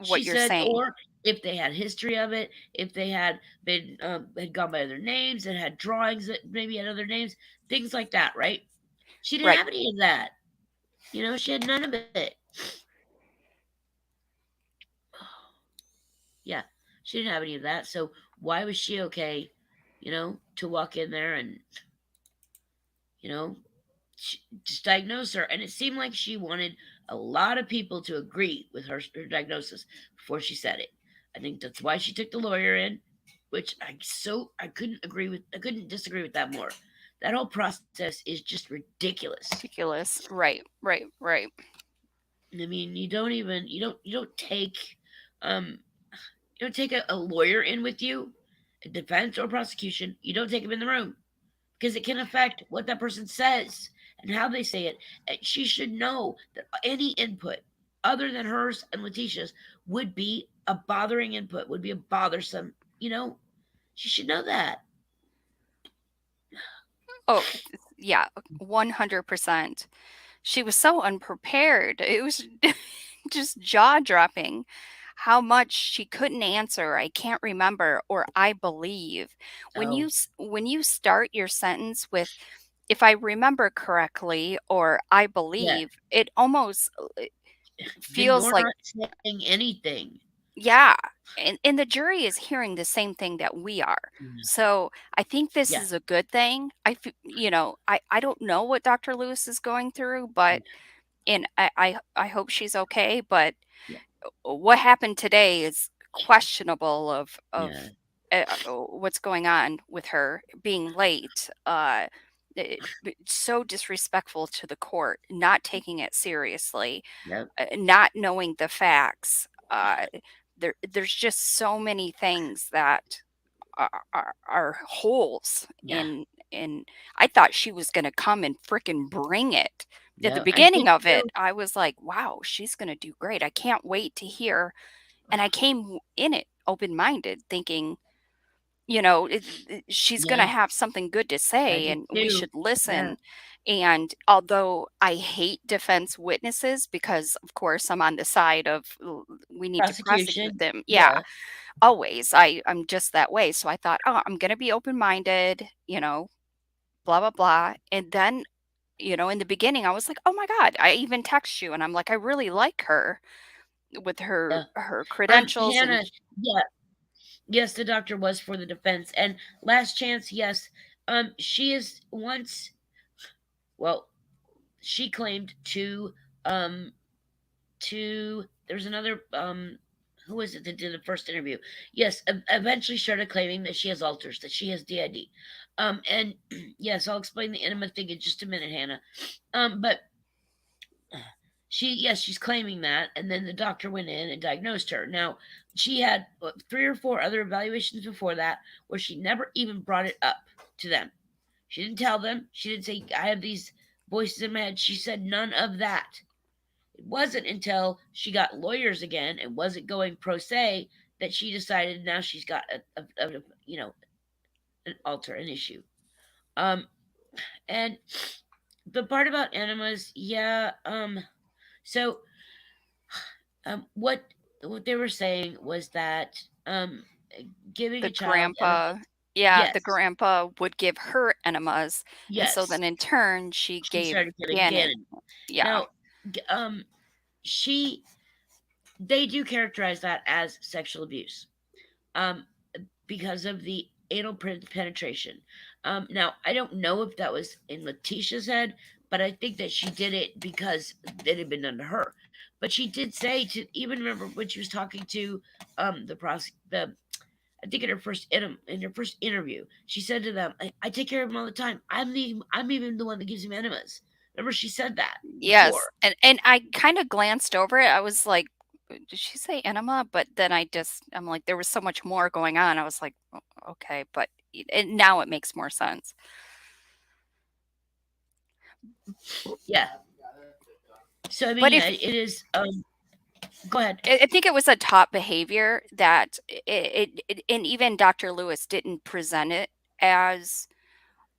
what She you're said, saying. or if they had history of it, if they had been had gone by other names and had drawings that maybe had other names, things like that, right? She didn't Right. have any of that. She had none of it. Yeah, she didn't have any of that. So why was she okay, to walk in there and, you know, just diagnose her? And it seemed like she wanted a lot of people to agree with her diagnosis before she said it. I think that's why she took the lawyer in, which I couldn't disagree with that more. That whole process is just ridiculous. Ridiculous. Right. Right. Right. I mean, you don't take um a lawyer in with you, a defense or prosecution. You don't take him in the room because it can affect what that person says and how they say it. And she should know that any input other than hers and Letitia's would be a bothering input, would be a bothersome, she should know that. Oh, yeah, 100%. She was so unprepared. It was just jaw-dropping how much she couldn't answer, "I can't remember," or "I believe." Oh, When you start your sentence with, "If I remember correctly," or "I yeah. believe," it almost, Then feels you're like, not saying anything. yeah, and the jury is hearing the same thing that we are. Yeah. So, I think this Yeah. is a good thing. I don't know what Dr. Lewis is going through, but and I hope she's okay, but Yeah. what happened today is questionable Yeah. of what's going on with her being late. So disrespectful to the court, not taking it seriously, Yep. not knowing the facts. There's just so many things that are holes Yeah. in. I thought she was going to come and frickin' bring it. At the Yeah. I beginning think of it, so. I was like, "Wow, she's going to do great. I can't wait to hear." And I came in it open-minded thinking, she's going to Yeah. have something good to I say did and we too. should Yeah. listen. And although I hate defense witnesses because of course I'm on the side of we need to prosecute Prosecution. them. Yeah, Yeah. always. I'm just that way. So I thought, "Oh, I'm going to be open-minded, blah blah blah." And then, in the beginning I was like, "Oh my god." I even text you and I'm like, "I really like her with Yeah. her credentials and." Hannah, yeah. Yes, the doctor was for the defense. And last chance, yes. She is once, well, she claimed um, there's another, who is it that did the first interview? Yes, eventually started claiming that she has alters, that she has DID. And yes, I'll explain the enema thing in just a minute, Hannah. But yes, she's claiming that, and then the doctor went in and diagnosed her. Now, she had 3 or 4 other evaluations before that where she never even brought it up to them. She didn't tell them. She didn't say, I have these voices in my head. She said none of that. It wasn't until she got lawyers again and wasn't going pro se that she decided now she's got an alter, an issue. Um, and the part about enemas, yeah. So what they were saying was that giving The a child enema, grandpa Yeah, the yes, grandpa would give her enemas, and so yes, then in turn, she she gave started giving Gannon. Gannon. Yeah, Now, g- um, she they do characterize that as sexual abuse, um, because of the anal penetration. Now, I don't know if that was in Letitia's head, but I think that she did it because it had been done to her. But she did say to even remember when she was talking to the I think in her first interview, she said to them, I take care of him all the time. I'm even the one that gives him enemas." Remember, she said that yes, before. and I kinda glanced over it, I was like, Did she say enema?" But then I'm like, there was so much more going on, I was like, Okay," but and now it makes more sense. Yeah. So I mean, But yeah, if it is. Go ahead. I think it was a top behavior that and even Dr. Lewis didn't present it as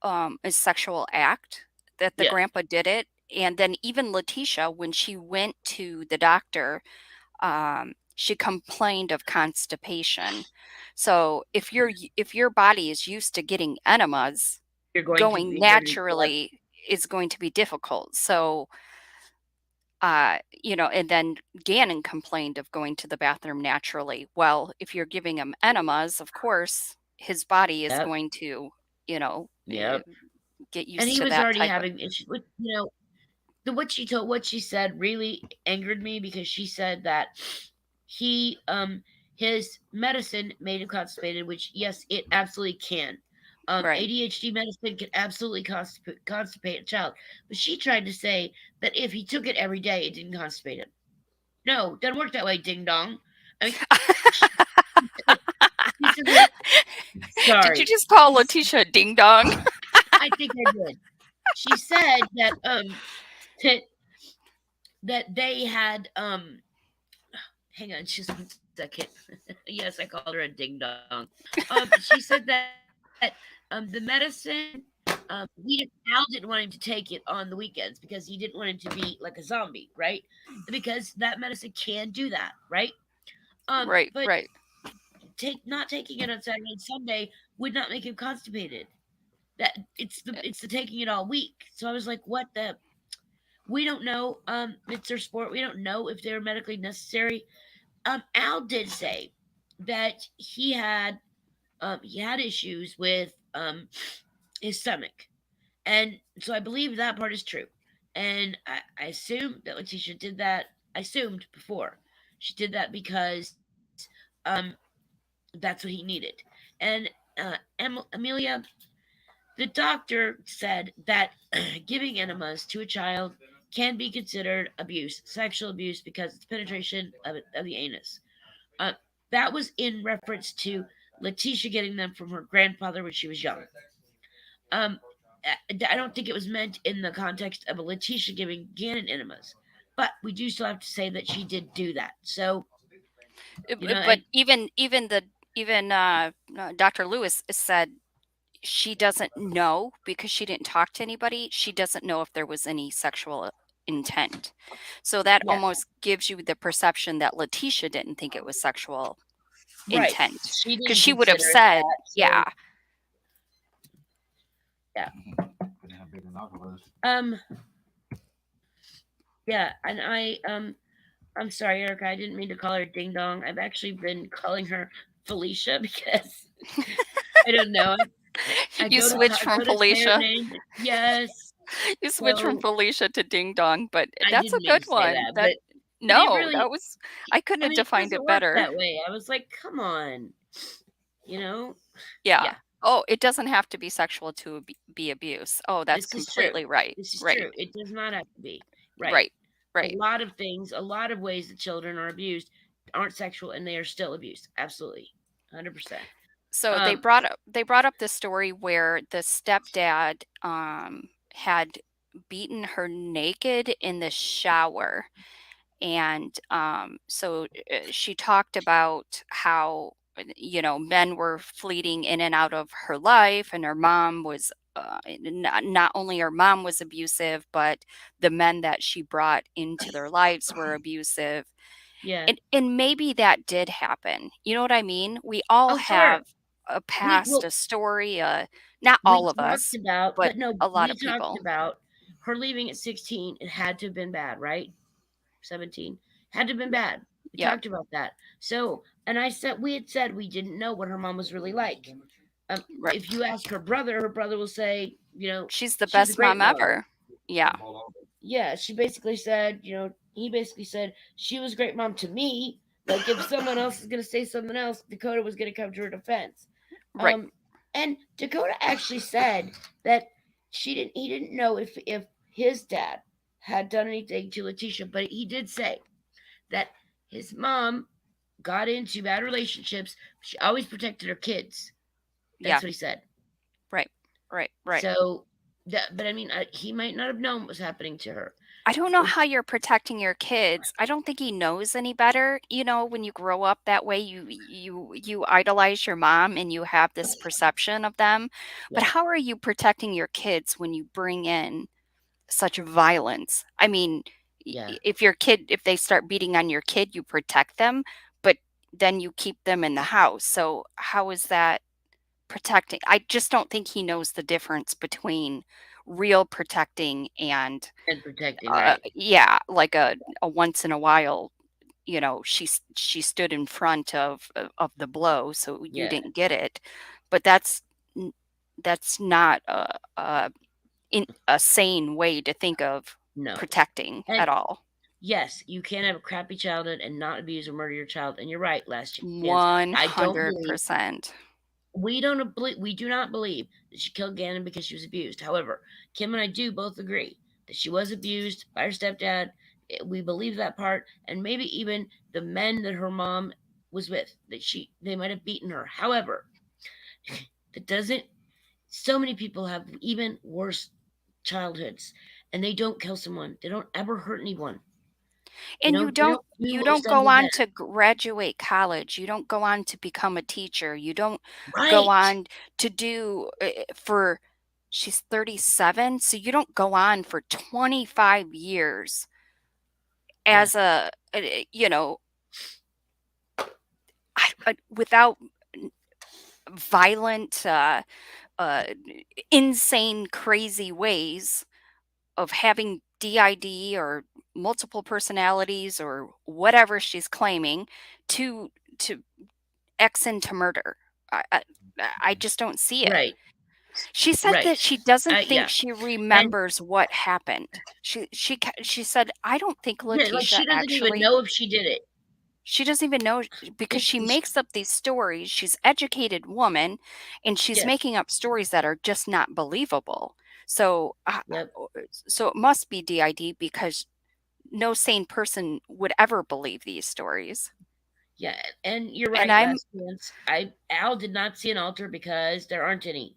a sexual act that the Yeah, grandpa did it. And then even Letitia, when she went to the doctor, she complained of constipation. So if your body is used to getting enemas, you're going to going be going to be left. naturally is going to be difficult. So and then Gannon complained of going to the bathroom naturally. Well, if you're giving him enemas, of course, his body is Yep. going to, you know, eh, Yep. get And used he to was that already type of. having issues with, what she said really angered me because she said that he his medicine made him constipated, which yes, it absolutely can. Right. ADHD medicine can absolutely constipate a child, but she tried to say that if he took it every day, it didn't constipate him. No, doesn't work that way, ding dong. I mean, she, she said that. Did you Sorry, just call Letitia ding dong? I think I did. She said that that they had hang on just 1 second. Yes, I called her a ding dong. She said that the medicine Al didn't want him to take it on the weekends because he didn't want him to be like a zombie, right? Because that medicine can do that, right? Right, But right. not taking it on Saturday and Sunday would not make him constipated. That it's the taking it all week. So I was like, what the? We don't know. It's their sport. We don't know if they're medically necessary. Al did say that he had issues with his stomach, and so I believe that part is true. And I assume that Letitia did that. I assumed before she did that because that's what he needed. And Amelia, the doctor said that giving enemas to a child can be considered abuse, sexual abuse, because it's penetration of the anus. Uh, that was in reference to Letitia getting them from her grandfather when she was young. Um, I don't think it was meant in the context of a Letitia giving Gannon enemas, but we do still have to say that she did do that. So But and even Dr. Lewis said she doesn't know because she didn't talk to anybody. She doesn't know if there was any sexual intent. So that yeah, almost gives you the perception that Letitia didn't think it was sexual right. intent She because didn't she would have consider it said, that. yeah, So yeah, um, yeah, and I'm sorry, Erica. I didn't mean to call her Ding Dong. I've actually been calling her Felicia because I don't know. you switched I from go to say her Felicia. name. Yes. You switched from So Felicia to Ding Dong, but I that's a didn't mean good to say one. that, That but it no, really that was I couldn't I have mean, because defined it it worked better. that way. I was like, "Come on." You know? Yeah. Yeah, Oh, it doesn't have to be sexual to be abuse. Oh, that's this is true. completely right. This is Right. true. It does not have to be. Right. Right. Right. A lot of ways that children are abused aren't sexual and they are still abused. Absolutely. 100%. So Um, they brought up the story where the stepdad had beaten her naked in the shower. And she talked about how, men were fleeting in and out of her life, and her mom was. Not only her mom was abusive, but the men that she brought into their lives were abusive. yeah. And maybe that did happen. You know what I mean? We all Oh, sure. have a We past, well, a story, not all of talked us, about, but but no, a lot we of talked people. about her leaving at 16. It had to have been bad, right? 17. Had to have been bad. We Yep. talked about that. So, and I said, we had said we didn't know what her mom was really like. Right. If you ask her brother will say, She's the she was a best great mom mom. ever. Yeah. Yeah, she basically said, he basically said she was a great mom to me. Like if someone else is going to say something else, Dakota was going to come to her defense. Right. Um, and Dakota actually said that he didn't know if his dad had done anything to Letitia, but he did say that his mom got into bad relationships. She always protected her kids. Yeah. That's what he said. Right. Right. Right. So, but I mean, he might not have known what was happening to her. I don't know how you're protecting your kids. I don't think he knows any better. When you grow up that way, you idolize your mom and you have this perception of them. But Yeah, how are you protecting your kids when you bring in such violence? I mean, yeah, if they start beating on your kid, you protect them, but then you keep them in the house. So how is that protecting? I just don't think he knows the difference between real protecting and and protecting, right? yeah, like a once in a while, she stood in front of the blow, so you Yeah, didn't get it. But n- that's not a sane way to think of no. protecting And at all. yes, you can have a crappy childhood and not abuse or murder your child. And you're right, last chance. I don't believe 100%. we do not believe that she killed Gannon because she was abused. However, Kim and I do both agree that she was abused by her stepdad. We believe that part, and maybe even the men that her mom was with that they might have beaten her. However, that doesn't. So many people have even worse childhoods, and they don't kill someone. They don't ever hurt anyone. And They don't do you what was don't done go to on them. to graduate college. You don't go on to become a teacher. You don't go Right. on to do for she's 37, so you don't go on for 25 years Yeah. as you know, without violent, uh, insane, crazy ways of having DID or multiple personalities or whatever she's claiming to to X into murder. I, I I just don't see it. Right. She said Right. that she doesn't think Yeah. she And remembers what happened. She said, "I don't think yeah, like, Letitia she doesn't even actually." know if she did it. She doesn't even know because It's she sh makes up these stories. She's educated woman, and she's Yes. making up stories that are just not believable. So, Yep. so it must be DID because no sane person would ever believe these stories. Yeah, and you're And right, I'm last chance. Al did not see an altar because there aren't any.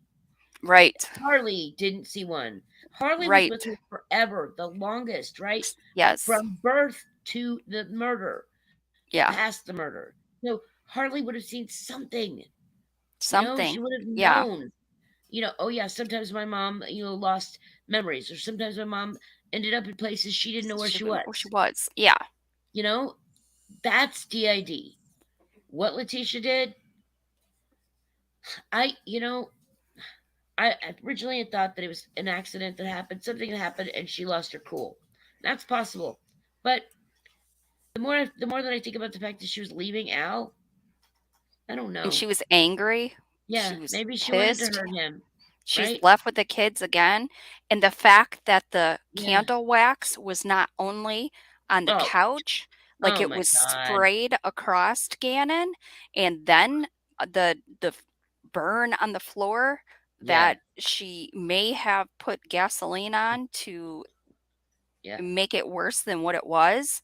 right, Harley didn't see one. Harley was with right. her forever, the longest, right? Yes, From birth to the murder, yeah, past the murder. So Harley would have seen something, she something. would have Yeah, known, oh yeah, sometimes my mom, lost memories, or sometimes my mom ended up in places she didn't know where she, she well, she was. was. Yeah, You know, that's DID. What Letitia did, I, you know, I originally had thought that it was an accident that happened, something that happened, and she lost her cool. That's possible, but the more that I think about the fact that she was leaving Al, I don't and know. she was angry. Yeah, She was maybe she wanted to pissed. hurt him, She's right? left with the kids again, and the fact that the Yeah. candle wax was not only on the Oh, couch, like oh it my was God. sprayed across Gannon, and then the burn on the floor Yeah, that she may have put gasoline on to yeah, make it worse than what it was.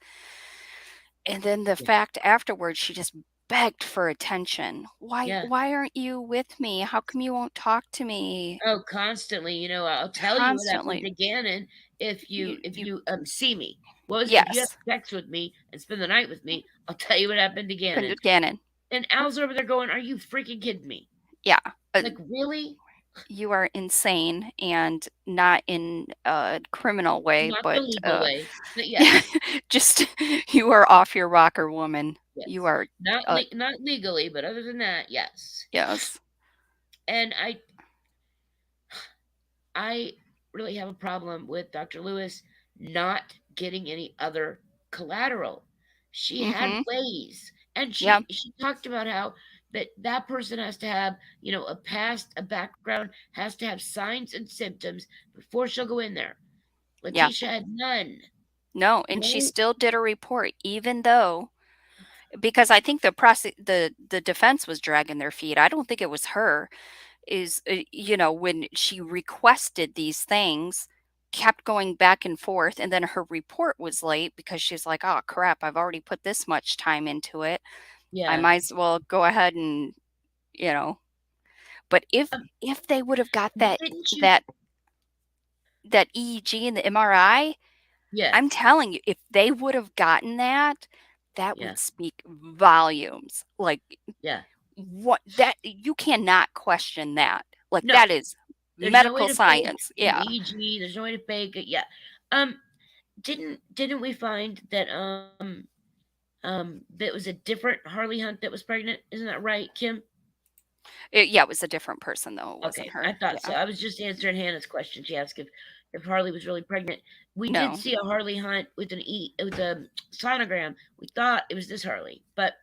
And then the yeah, fact afterwards she just begged for attention. "Why yeah. why aren't you with me? How come you won't talk to me?" Oh, constantly. I'll tell you what happened Constantly. to Gannon if you if You you see me. What was it? If you have yes, sex with me and spend the night with me, I'll tell you what happened to Gannon. Gannon. And Al's over there going, "Are you freaking kidding me? Yeah, Like, really? you are insane and not in a criminal way, Not the but, legal way, but yeah, yes, just you are off your rocker, woman. You yes. are, Not uh not legally, but other than that, yes." yes. And I really have a problem with Dr. Lewis not getting any other collateral. She had Mhm. ways, and Yeah, she talked about how that person has to have, a past, a background, has to have signs and symptoms before she'll go in there. yeah. Letitia had none. No, and she No, still did a report even though because I think the defense was dragging their feet. I don't think it was her. When she requested these things, kept going back and forth, and then her report was late because she's like, "Oh crap, I've already put this much time into it. I yeah. might as well go ahead and, you know." But Um, if they would have got didn't you? that that EEG and the MRI, I'm Yes. telling you, if they would have gotten that, that Yeah. would speak volumes. Like Yeah. what that you cannot question that. Like No, that is there's no way medical to fake science. an Yeah. EG. There's no way to fake it. Yeah. Um, didn't we find that that was a different Harley Hunt that was pregnant? Isn't that right, Kim? Yeah, it was a different person though, it wasn't Okay, I her. thought so. Yeah. I was just answering Hannah's question. She asked if Harley was really pregnant. We did No. see a Harley Hunt with a sonogram. We thought it was this Harley, but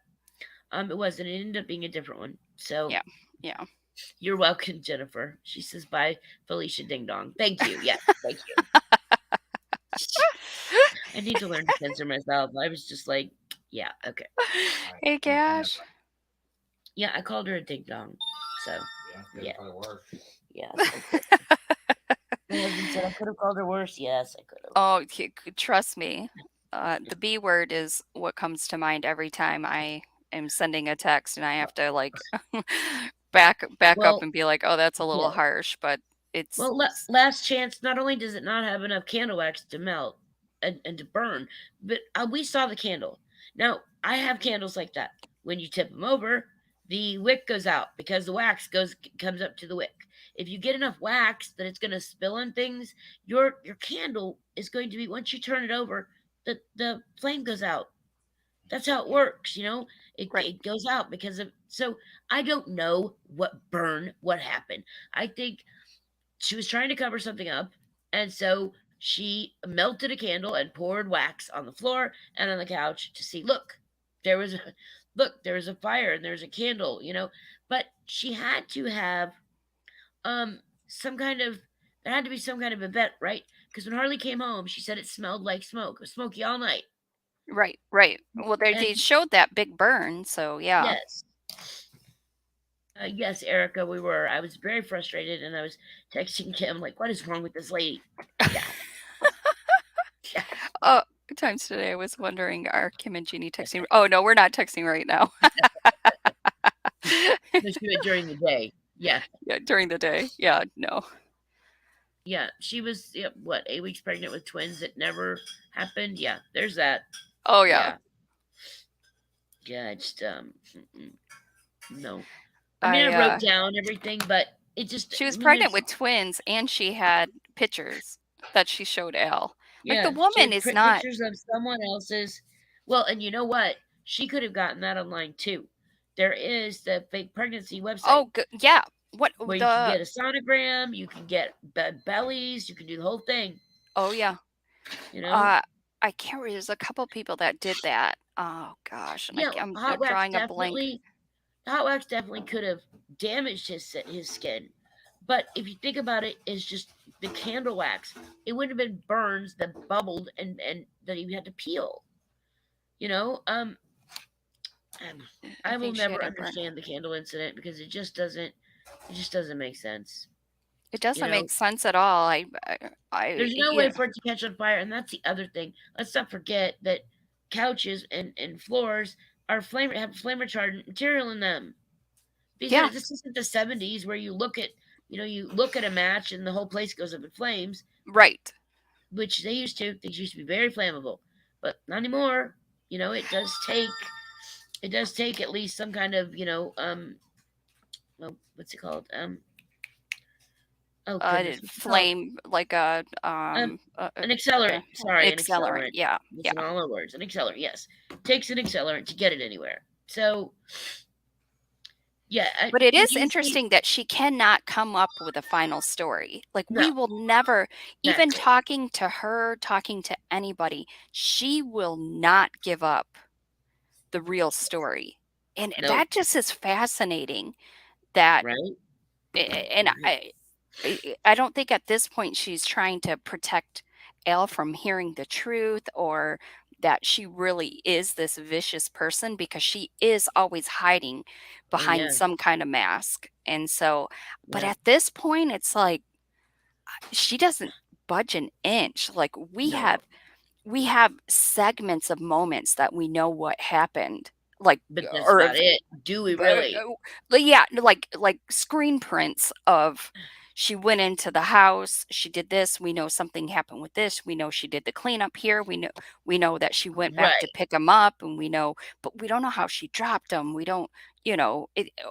it wasn't. It ended up being a different one. So Yeah. Yeah. you're welcome, Jennifer. She says bye, Felicia Ding Dong. Thank you. Yes, thank you. I need to learn to censor myself. I was just like, yeah, okay. Hey, Gash. Yeah, I called her a ding dong. So yeah, yes, I could. My husband said I could have called her worse. Yes, I could have. Oh, trust me. The B word is what comes to mind every time I am sending a text and I have to like back up Well, and be like, "Oh, that's a little yeah. harsh," but it's Well, last chance. Not only does it not have enough candle wax to melt and to burn, but we saw the candle. Now I have candles like that. When you tip them over, the wick goes out because the wax comes up to the wick. If you get enough wax that it's going to spill on things, your candle is going to be, once you turn it over, the flame goes out. That's how it works, you know. Right. It goes out because of, so I don't know what happened. I think she was trying to cover something up, and so she melted a candle and poured wax on the floor and on the couch to see, look, there was a there was a fire and there's a candle, you know. But she had to have some kind of, there had to be some kind of event, right? Because when Harley came home, she said it smelled like smoke. It was smoky all night. Right, right. Well, they And showed that big burn, so yeah. yes, yes, Erica, we were. I was very frustrated, and I was texting Kim like, "What is wrong with this lady?" Yeah, yeah. Oh, times today I was wondering, are Kim and Jeannie texting? Oh no, we're not texting right now. Let's do it during the day. Yeah, Yeah, during the day. Yeah, no. yeah. She was, yeah, what, 8 weeks pregnant with twins. It never happened. Yeah, there's that. Oh yeah. Yeah, yeah. I just no. I mean, I I wrote down everything, but it just, she I was mean, pregnant there's, with twins and she had pictures that she showed Al. Like the yeah. She woman had is not. pictures of someone else's. Well, and you know what? She could have gotten that online too. There is the fake pregnancy website Oh, yeah. What where you can the get a sonogram, you can get bellies, you can do the whole thing, Oh yeah. you know? Uh I can't remember. There's a couple people that did that. Oh gosh, and Yeah, I'm hot wax drawing a blank. definitely, the hot wax definitely could have damaged his skin. But if you think about it, it's just the candle wax. It would have been burns that bubbled and that he had to peel. You know, I I will think she never had a burn. understand the candle incident because it just doesn't make sense. It You doesn't know, make sense at all. there's no You way know, for it to catch on fire, and that's the other thing. Let's not forget that couches and floors are flame retardant material in them. yeah, This isn't the 70s where you look at a match and the whole place goes up in flames, right. which they used to. Things used to be very flammable, but not anymore. You know, it does take at least some kind of, well, what's it called? Oh goodness, what's it called? Flame like a An accelerant. Sorry, an accelerant. accelerant. Yeah, Missing yeah. all our words. An accelerant. Yes, takes an accelerant to get it anywhere. So yeah, But it did is you see? interesting that she cannot come up with a final story. Like No, we will never, even exactly. talking to her, talking to anybody, she will not give up the real story. And Nope. that just is fascinating that Right. and I don't think at this point she's trying to protect Elle from hearing the truth or that she really is this vicious person because she is always hiding Oh behind yeah. some kind of mask. And so, but Yeah. at this point, it's like she doesn't budge an inch. Like No. we have segments of moments that we know what happened. Like But that's or not it. Do we uh, really? yeah, like screen prints of she went into the house, she did this, we know something happened with this, we know she did the cleanup here, we know that she went back to Right. pick him up, and we know, but we don't know how she dropped him. We don't,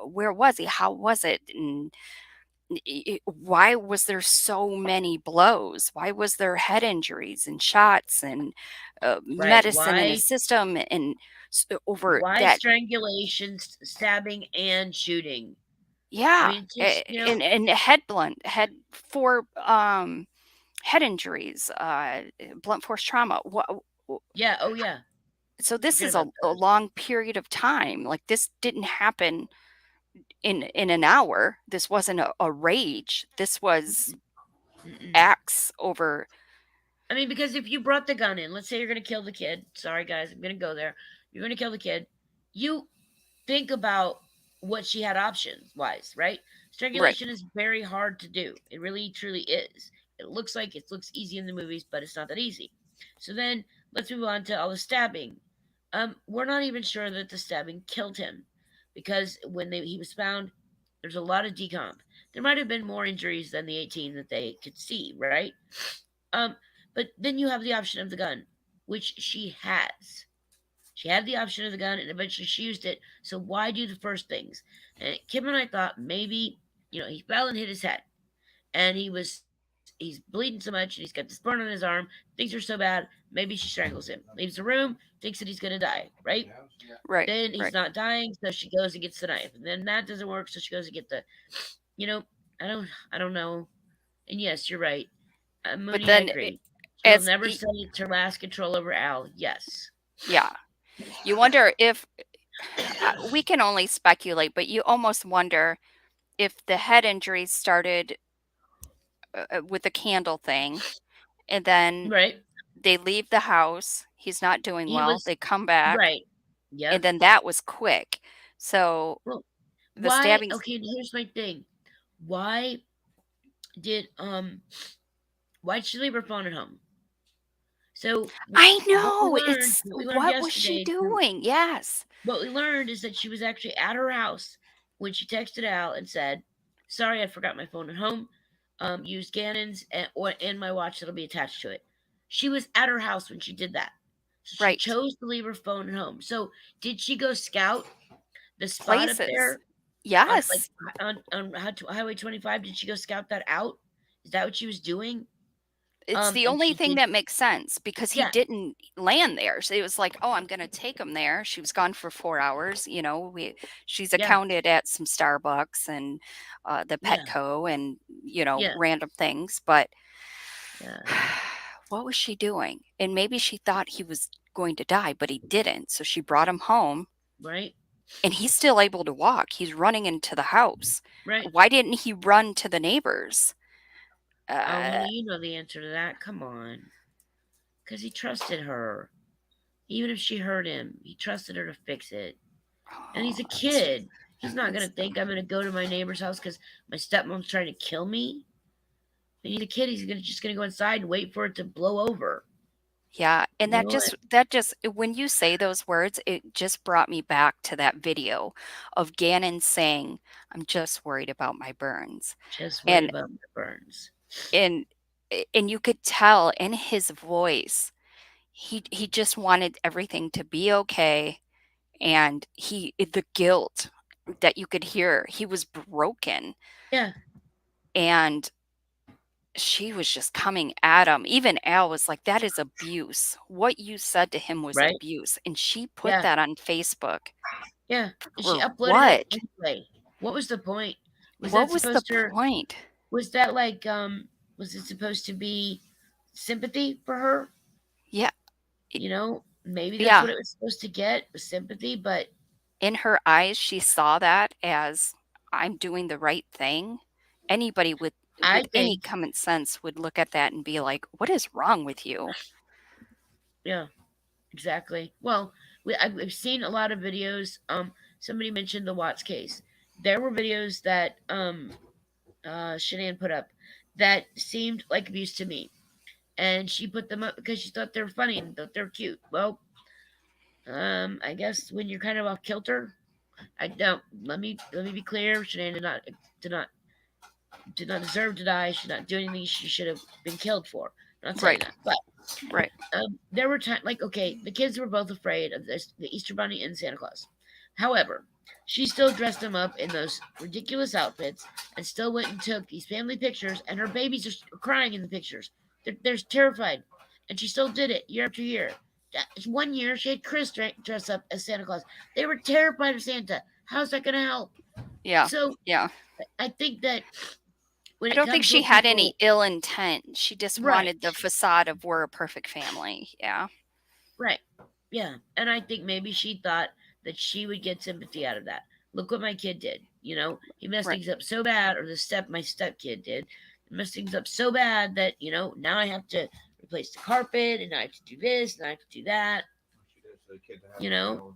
where was he? How was it? And why was there so many blows? Why was there head injuries and shots and Right. medicine in his system and over Why that? strangulation, stabbing, and shooting? I Yeah, mean, it's just, and head blunt, head for head injuries, blunt force trauma. yeah. Oh yeah. So this Forget is about a those. long period of time. Like this didn't happen in an hour. This wasn't a rage. This was Mm-mm. acts over. I mean, because if you brought the gun in, let's say you're going to kill the kid. Sorry, guys, I'm going to go there. You're going to kill the kid. You think about what she had options wise, right? Right, Strangulation is very hard to do. It really, truly is. It looks easy in the movies, but it's not that easy. So then let's move on to all the stabbing. We're not even sure that the stabbing killed him because he was found, there's a lot of decomp. There might have been more injuries than the 18 that they could see, right? Um, but then you have the option of the gun, which she has. She had the option of the gun, and eventually she used it. So why do the first things? And Kim and I thought maybe, he fell and hit his head, and he's bleeding so much, and he's got this burn on his arm. Things are so bad. Maybe she strangles him, leaves the room, thinks that he's gonna die. Right? Right, Then he's right. not dying, so she goes and gets the knife, and then that doesn't work, so she goes and get the, you know, I don't know. And yes, you're right. But Mooney, I then agree. She'll as never say it's her last control over Al. Yes. yeah, you wonder if we can only speculate, but you almost wonder if the head injuries started with the candle thing, and then Right. they leave the house, he's not doing He well, was they come back, right. and Yep. then that was quick. So Well, the why? stabbings. Okay, here's my thing. Why did why did she leave her phone at home? So I what we know, learned, it's what we learned what was she yesterday through doing? Yes. what we learned is that she was actually at her house when she texted Al and said, "Sorry, I forgot my phone at home. Use Gannon's and my watch that'll be attached to it." She was at her house when she did that, so she Right. chose to leave her phone at home. So did she go scout the spot up Places. there on like Yes. on Highway 25? Did she go scout that out? Is that what she was doing? It's the And only she thing did. that makes sense because he Yeah, didn't land there. So it was like, "Oh, I'm gonna take him there." She was gone for 4 hours, she's yeah, accounted at some Starbucks and, the yeah, Petco and, yeah, random things, but yeah. what was she doing? And maybe she thought he was going to die, but he didn't, so she brought him home, Right, and he's still able to walk. He's running into the house. right. Why didn't he run to the neighbors? Oh, Uh, honey, you know the answer to that. Come on. Because he trusted her. Even if she hurt him, he trusted her to fix it. And he's oh, a kid. He's not going it's to think I'm going to go to my neighbor's house because my stepmom's trying to kill me. And he's a kid. Just going to go inside and wait for it to blow over. Yeah, and You know what? that just when you say those words, it just brought me back to that video of Gannon saying, "I'm just worried about my burns." Just worried And about my burns. and and you could tell in his voice, he just wanted everything to be okay, and the guilt that you could hear, he was broken, Yeah, and she was just coming at him. Even Al was like, "That is abuse. What you said to him was right? abuse." And she put Yeah, that on Facebook. yeah. And she For uploaded it what? anyway. What was the point? Was What that was the supposed to, point? was that like, was it supposed to be sympathy for her? Yeah, i Maybe that's yeah. what it was supposed to get, was sympathy, but In her eyes, she saw that as, "I'm doing the right thing." Anybody with I any think, common sense would look at that and be like, "What is wrong with you?" yeah, exactly. Well, I've seen a lot of videos. Somebody mentioned the Watts case. There were videos that Shanann put up that seemed like abuse to me, and she put them up because she thought they were funny and thought they were cute. Well, I guess when you're kind of off kilter, I don't. Let me be clear. Shanann did not did not deserve to die. She did not do anything she should have been killed for. I'm not saying Right, that, but right, there were times like, okay, the kids were both afraid of the Easter Bunny and Santa Claus. However, she still dressed them up in those ridiculous outfits and still went and took these family pictures, and her babies are crying in the pictures. They're terrified, and she still did it year after year. One year, she had Chris dress up as Santa Claus. They were terrified of Santa. How's that going to help? yeah, So yeah. I think that when I it don't think comes to she had any people, ill intent. She just right, wanted the facade of we're a perfect family. Yeah, right. Yeah. And I think maybe she thought that she would get sympathy out of that. Look what my kid did. He messed right, things up so bad, or my step kid did. Messed things up so bad that, now I have to replace the carpet, and I have to do this and I have to do that. You know?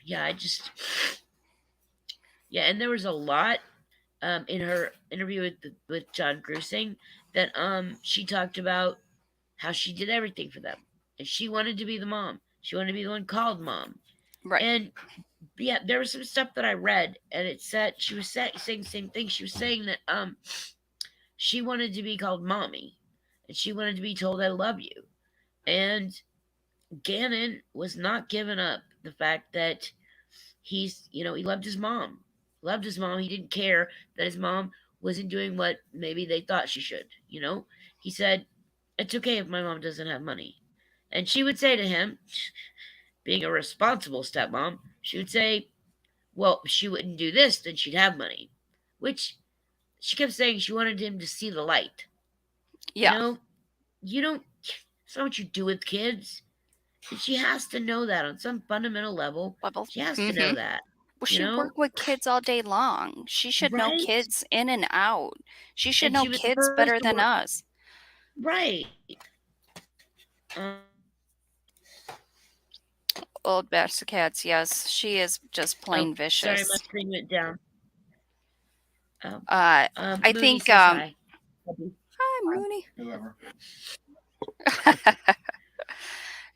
Yeah, yeah, and there was a lot in her interview with John Grusing that she talked about how she did everything for them. And she wanted to be the mom. She wanted to be the one called mom. right. And yeah, there was some stuff that I read, and it said she was saying the same thing. She was saying that she wanted to be called mommy, and she wanted to be told I love you. And Gannon was not giving up the fact that he loved his mom. Loved his mom. He didn't care that his mom wasn't doing what maybe they thought she should. He said, "It's okay if my mom doesn't have money." And she would say to him, being a responsible stepmom, she would say, "Well, if she wouldn't do this, then she'd have money." Which she kept saying she wanted him to see the light. You Yeah. know, you don't, it's not what you do with kids. And she has to know that on some fundamental level. Level. She has to know Mhm. that, Well, you she know? worked with kids all day long. She should know Right? kids in and out. She should And know she was the kids first better to than work. us. Right. Um, Old Basket Cats, yes, she is just oh, plain sorry, my vicious. screen went down. Um, Uh, I Mooney think, says hi. hi, Mooney.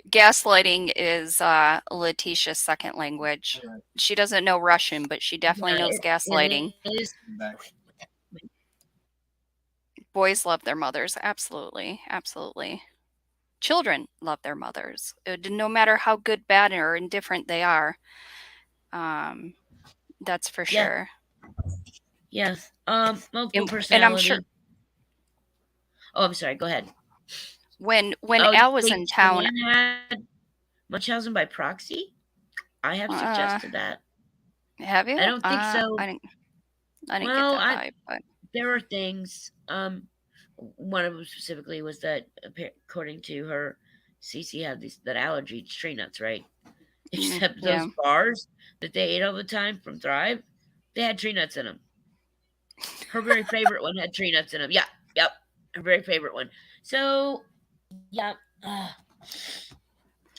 Gaslighting is Letitia's second language. She doesn't know Russian, but she definitely Yeah, knows it gaslighting. is. Boys love their mothers, absolutely, absolutely. Children love their mothers, no matter how good, bad, or indifferent they are. Um, that's for Yeah, sure. yeah. Multiple And I'm sure personality. Oh, I'm sorry. Go ahead. when Oh, you Al was think in town, Cheyenne had Munchausen by proxy? I have uh, suggested that. have I you? don't think so. I didn't get Well, that vibe, but there are things. One of them specifically was that, according to her, Cece had that allergy to tree nuts, right? Except yeah, those bars that they ate all the time from Thrive, they had tree nuts in them. Her very favorite one had tree nuts in them. Yeah, yep, her very favorite one. So, yeah,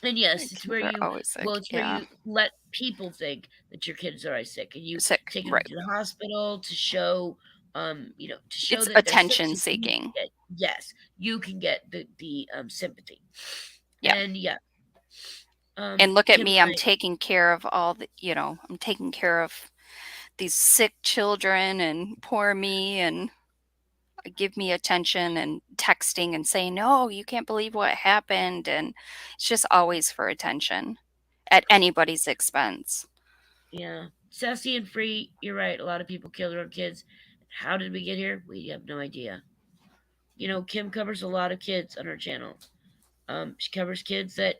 and yes, it's where they're you always well, sick. it's where Yeah, you let people think that your kids are always sick, and you sick. take them Right. to the hospital to show, to show It's that they're sick, attention so seeking. you can get the sympathy, Yeah. and yeah, And look at Kim me, and I'm I, taking care of I'm taking care of these sick children and poor me and give me attention and texting and saying, "No, you can't believe what happened." And it's just always for attention at anybody's expense. yeah, sassy and free. You're right. A lot of people kill their own kids. How did we get here? We have no idea. Kim covers a lot of kids on her channel. She covers kids that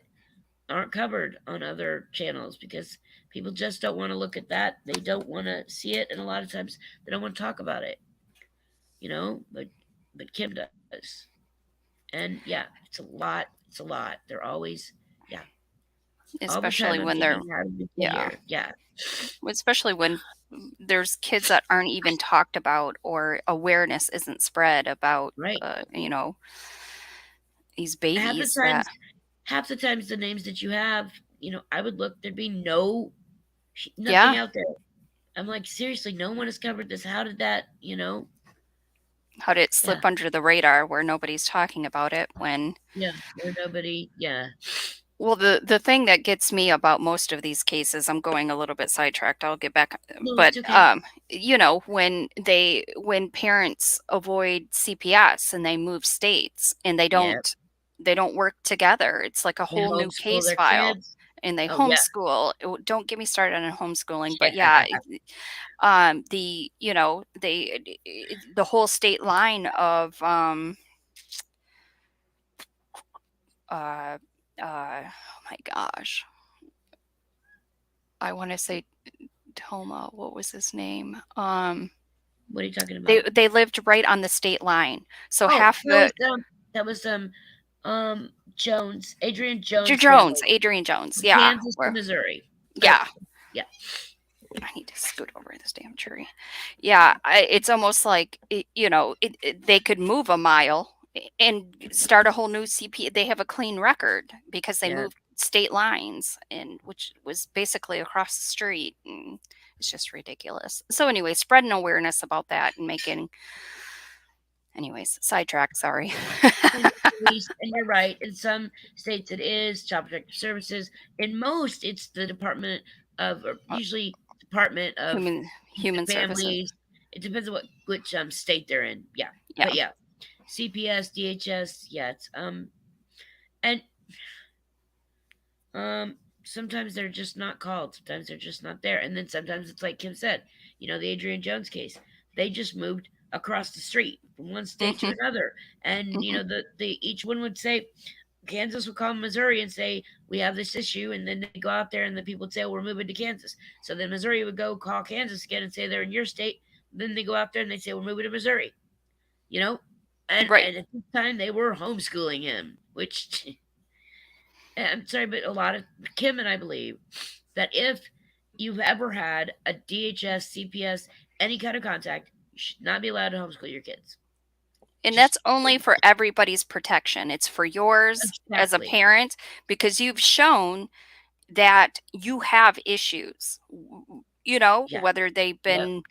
aren't covered on other channels because people just don't want to look at that. They don't want to see it, and a lot of times they don't want to talk about it. But Kim does, and yeah, it's a lot. It's a lot. They're always, yeah, all the time. Especially I'm when they're thinking, how did we get yeah, here? Yeah, especially when there's kids that aren't even talked about or awareness isn't spread about right. these Half the babies that times, the names that you have, I would look. There'd be nothing yeah, out there. I'm like, seriously, no one has covered this. How did that? how did it Yeah, slip under the radar where nobody's talking about it when yeah. Where nobody, yeah. well, the thing that gets me about most of these cases, I'm going a little bit sidetracked. I'll get back, No, but it's okay. when parents avoid CPS and they move states and Yeah, they don't work together, it's like a they whole new homeschool case their file, kids. and they Oh, yeah. homeschool. Don't get me started on homeschooling, but Yeah. yeah, the whole state line of uh oh my gosh, I want to say Toma, what was his name? What are you talking They about? they lived right on the state line. So Oh, half the that was, Jones, Adrian Jones Jones, family Adrian Jones. from Yeah. Kansas to Where Missouri. yeah. Yeah. I need to scoot over this damn tree. Yeah, it's almost like they could move a mile and start a whole new CP. They have a clean record because they Yeah. moved state lines, and which was basically across the street. And it's just ridiculous. So anyway, spreading awareness about that and making, anyways, sidetrack. Sorry. And police, and you're right. In some states, it is Child Protective Services. In most, it's the Department of, or usually Department of Youth and Human services. Families. It depends on which state they're in. Yeah, Yeah. but yeah, CPS, DHS. Yeah, it's and Sometimes they're just not called. Sometimes they're just not there. And then sometimes it's like Kim said, the Adrian Jones case. They just moved across the street from one state to Mhm. another. And Mhm. the each one would say, Kansas would call Missouri and say, we have this issue, and then they go out there and the people would say, oh, we're moving to Kansas. So then Missouri would go call Kansas again and say they're in your state. Then they go out there and they say, we're moving to Missouri. You know? And Right. and at this time they were homeschooling him, which I'm sorry, but a lot of Kim and I believe that if you've ever had a DHS, CPS, any kind of contact, you should not be allowed to homeschool your kids. And Just that's only for everybody's protection. It's for yours as a exactly. parent because you've shown that you have issues, Yeah. whether they've Yep. been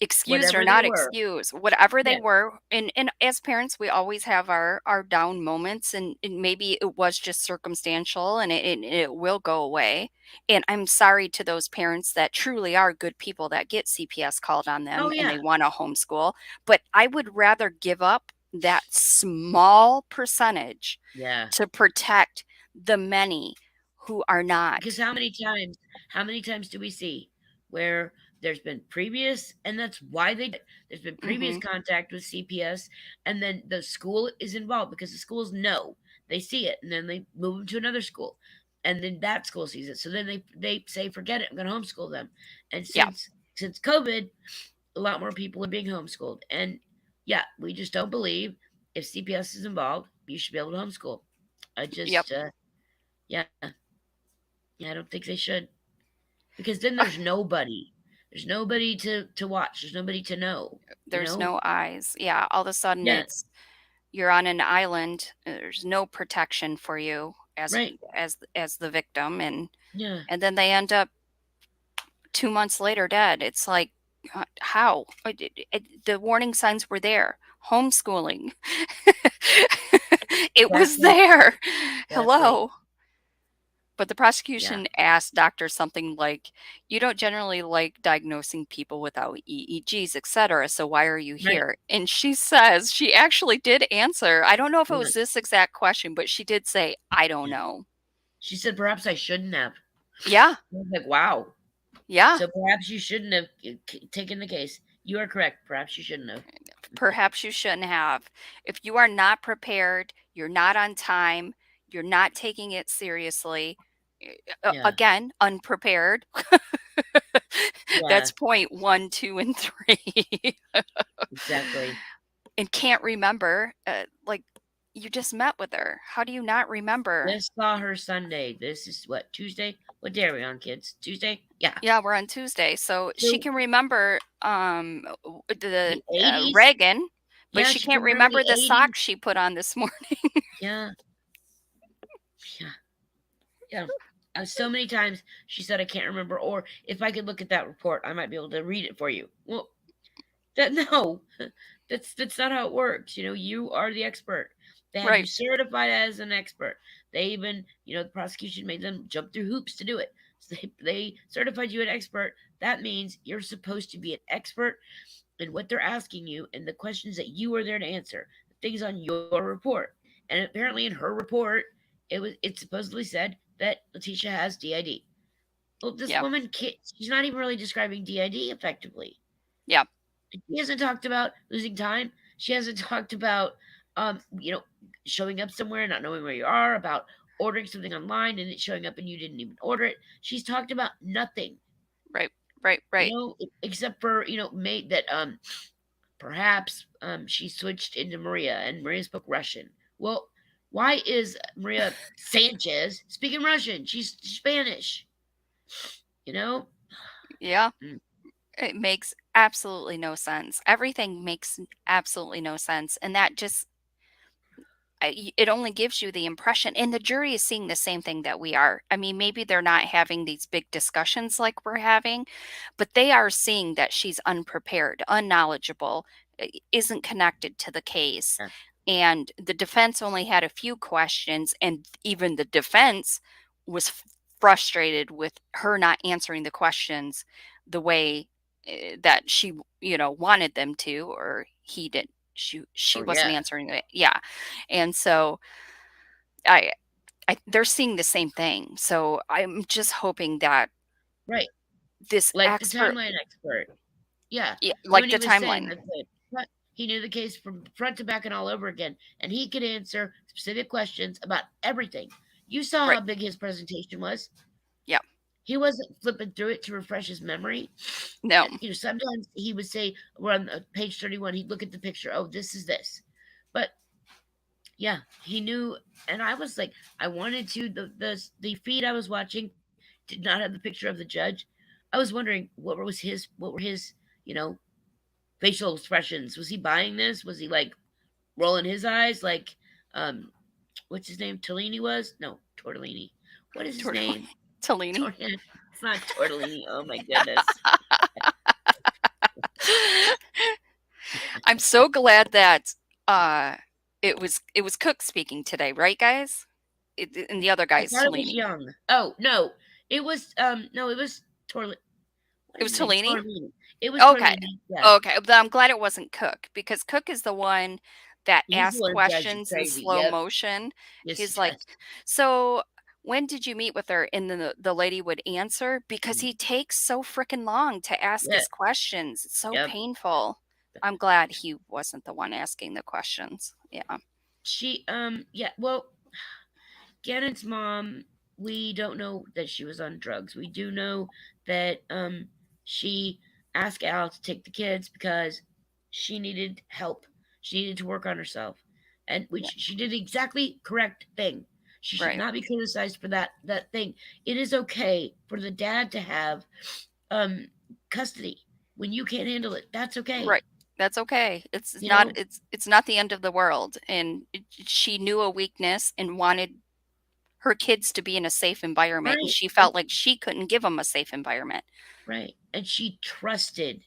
excused or Whatever they not were. excused, whatever they Yeah. were. And as parents, we always have our down moments, and maybe it was just circumstantial, and it will go away. And I'm sorry to those parents that truly are good people that get CPS called on Oh them and yeah. they want to homeschool. But I would rather give up that small percentage Yeah. to protect the many who are Because not. how many times do we see where there's been previous, and that's why there's been previous Hmm. contact with CPS, and then the school is involved because the schools know, they see it, and then they move them to another school, and then that school sees it, so then they say, forget it, I'm going to homeschool them. And Yeah. since COVID, a lot more people are being homeschooled, and yeah, we just don't believe if CPS is involved, you should be able to homeschool. I Yep. just yeah, yeah, I don't think they should, because then there's nobody. There's nobody to watch. There's nobody to know, you There's know? no eyes. Yeah, all of a sudden Yeah, you're on an island. There's no protection for you right. as the victim, Yeah. and then they end up 2 months later dead. It's like, how? The warning signs were there. Homeschooling. It was Exactly. there. Exactly. Hello. But the Yeah. prosecution asked doctors something like, "You don't generally like diagnosing people without EEGs, etc. So why are you Right. here?" And she says she actually did answer. I don't know if it Yeah. was this exact question, but she did say, "I don't know." She said, perhaps I shouldn't have. Yeah, I was like, wow. yeah. So perhaps you shouldn't have taken the case. You are correct. Perhaps you shouldn't have. Perhaps you shouldn't have. If you are not prepared, you're not on time, you're not taking it seriously. Yeah. Again, unprepared. Yeah. That's point one, two, and three. Exactly. And can't remember, like, you just met with her. How do you not remember? Just saw her Sunday. This is what, Tuesday? What day are we on, kids? Tuesday? Yeah. Yeah, we're on Tuesday, so she So can remember, the, the 80s? Reagan, but Yeah, she she can can't remember the remember the 80s. socks she put on this morning. Yeah. Yeah. Yeah. So many times she said, I can't remember, or if I could look at that report, I might be able to read it for you. Well, that no, that's not how it works. You are the expert. They had you Right, certified as an expert. They even, the prosecution made them jump through hoops to do it. So they certified you an expert. That means you're supposed to be an expert in what they're asking you and the questions that you are there to answer. Things on your report. And apparently in her report, it supposedly said that Letitia has DID. Well, this yeah, woman she's not even really describing DID effectively. yeah, She hasn't talked about losing time. She hasn't talked about showing up somewhere and not knowing where you are, about ordering something online and it showing up and you didn't even order it. She's talked about nothing, right, right, right. except for, made that perhaps she switched into Maria and Maria spoke Russian. Well, why is Maria Sanchez speaking Russian? She's Spanish, you know? Yeah, Mm. it makes absolutely no sense. Everything makes absolutely no sense, and that just it only gives you the impression, and the jury is seeing the same thing that we are. I mean, maybe they're not having these big discussions like we're having, but they are seeing that she's unprepared, unknowledgeable, isn't connected to the case. Yeah. And the defense only had a few questions, and even the defense was frustrated with her not answering the questions the way that she, wanted them to, or he did. She Oh wasn't yeah. answering it. Yeah. And so I they're seeing the same thing. So I'm just hoping that Right. this Like the expert, timeline expert. Yeah. yeah, When like he the was saying timeline. that he knew the case from front to back and all over again, and he could answer specific questions about everything. You saw Right. how big his presentation was. Yeah. He wasn't flipping through it to refresh his memory. No. And sometimes he would say, "We're on page 31." He'd look at the picture. Oh, this is this. But yeah, he knew. And I was like, I wanted to. The feed I was watching did not have the picture of the judge. I was wondering what were his you know facial expressions. Was he buying this? Was he like rolling his eyes like what's his name? Tellini was? No, Tortellini. What is his name? Tellini. It's not Tortellini. Oh my goodness. I'm so glad that it was Cook speaking today, right, guys? And the other I guy's thought it was Tellini. Young. Oh no, it was no, it was Tortellini. What It is was his name? Tellini. Tortellini. It was Okay. Tortellini. Yes, Okay, but I'm glad it wasn't Cook, because Cook is the one that he's the asked one who drives you questions in crazy. slow Yep. motion. Yes, he He's like, does. "So, when did you meet with her?" And then the lady would answer, because Mm, he takes so freaking long to ask yeah. his questions. It's so Yep. painful. I'm glad he wasn't the one asking the questions. Yeah. Yeah. Well, Gannon's mom, we don't know that she was on drugs. We do know that she asked Al to take the kids because she needed help. She needed to work on herself. And which Yeah. she did the exactly correct thing. She should Right. not be criticized for that thing. It is okay for the dad to have um custody when you can't handle it. That's okay. Right. That's okay. You know? It's not the end of the world, and she knew a weakness and wanted her kids to be in a safe environment, and Right. she felt like she couldn't give them a safe environment. Right. And she trusted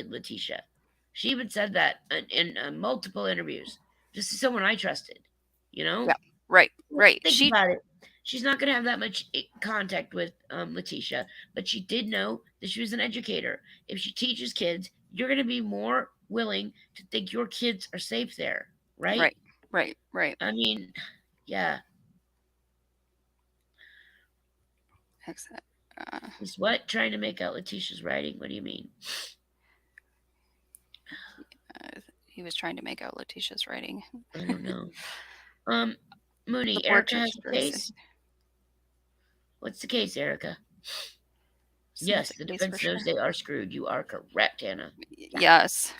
Letitia. She even said that in multiple interviews. This is someone I trusted. You Yeah. know, Right. Right. think about it. She's not going to have that much contact with Letitia, but she did know that she was an educator. If she teaches kids, you're going to be more willing to think your kids are safe there, right? Right. Right. Right. I mean, yeah. Excellent. Uh, Is what trying to make out Letitia's writing? What do you mean? he was trying to make out Letitia's writing. I don't know. The Mooney, Erica portrait's has a very safe. case. What's the case, Erica? Sniff Yes, a the case for defense knows sure. they are screwed. You are correct, Hannah. Yeah. Yes.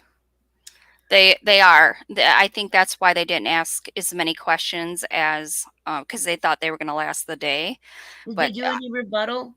They are. I think that's why they didn't ask as many questions as because they thought they were going to last the day. Did they But do any rebuttal?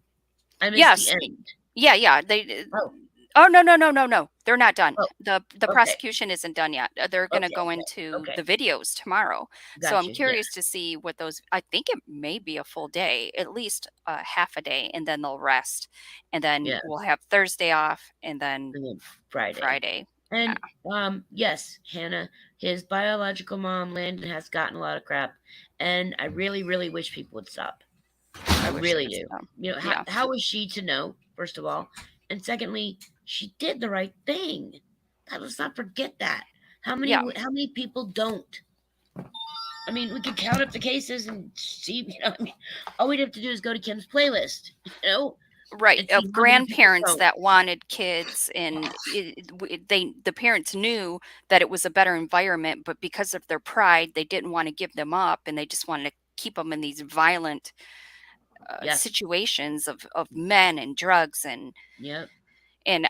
I missed the yes, end. yeah, yeah. They. Oh, Oh, no, no, no, no, no. They're not done. oh, The okay, prosecution isn't done yet. They're going to okay, go okay, into okay. the videos tomorrow. So I'm Gotcha. Yeah, curious to see what those. I think it may be a full day, at least half a day, and then they'll rest, and then yeah. we'll have Thursday off, and then And then Friday. Friday. Yeah, And yes, Hannah, his biological mom, Landon, has gotten a lot of crap, and I really, really wish people would stop. I I wish they really would do. stop. You know, Yeah, how was she to know, first of all? And secondly, she did the right thing. God, let's not forget that. yeah. How many people don't? I mean, we could count up the cases and see, I mean, all we'd have to do is go to Kim's playlist, Right, and see of how many people grandparents don't. that wanted kids, and the parents knew that it was a better environment, but because of their pride, they didn't want to give them up, and they just wanted to keep them in these violent Yes. situations of men and drugs, Yep. and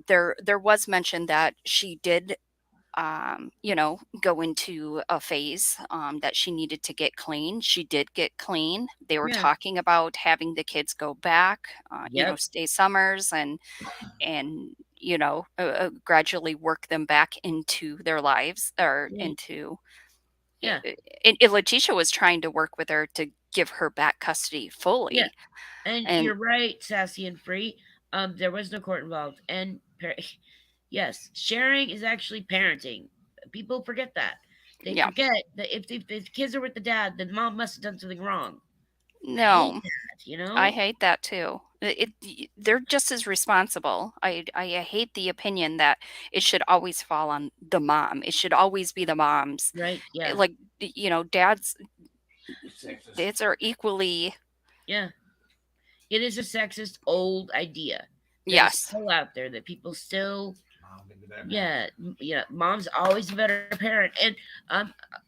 there was mention that she did go into a phase that she needed to get clean. She did get clean. They were Yeah. talking about having the kids go back, Yep. stay summers, and gradually work them back into their lives, or Yeah. into. Yeah. And Letitia was trying to work with her to give her back custody Yeah. fully, And and you're right, Sassy and Free. There was no court involved. And yes, sharing is actually parenting. People forget that. They yeah, forget that if the kids are with the dad, then mom must have done something wrong. I hate no. that, I hate that too. They're just as responsible. I hate the opinion that it should always fall on the mom. It should always be the moms. Right? Yeah. Like, dads. Kids are equally. Yeah. It is a sexist old idea that is Yes. still out there that people still, yeah, yeah, mom's always a better parent. And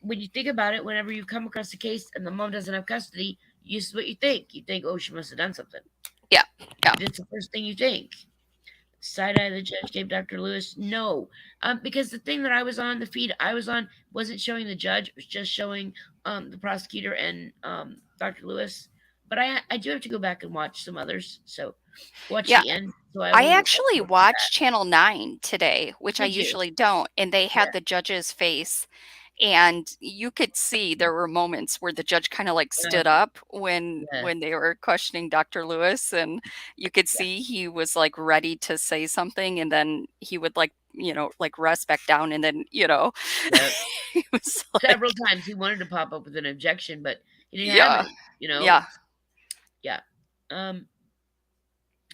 when you think about it, whenever you come across a case and the mom doesn't have custody, this is what you think. You think, oh, she must have done something. Yeah. Yeah. That's the first thing you think. Side eye the judge gave Dr. Lewis. No, because the thing that I was on, the feed I was on, wasn't showing the judge. It was just showing the prosecutor and Dr. Lewis. But I do have to go back and watch some others. So watch Yeah. the end. So I I will actually report to watched that. Channel 9 today, which I Did you? usually don't, and they Yeah. had the judge's face, and you could see there were moments where the judge kinda, like, Yeah. stood up Yeah. when they were questioning Dr. Lewis, and you could Yeah. see he was, like, ready to say something, and then he would, like, like, rest back down, and then, Yeah. he was Several like. times he wanted to pop up with an objection, but he didn't have Yeah. any. Yeah. Yeah. Um.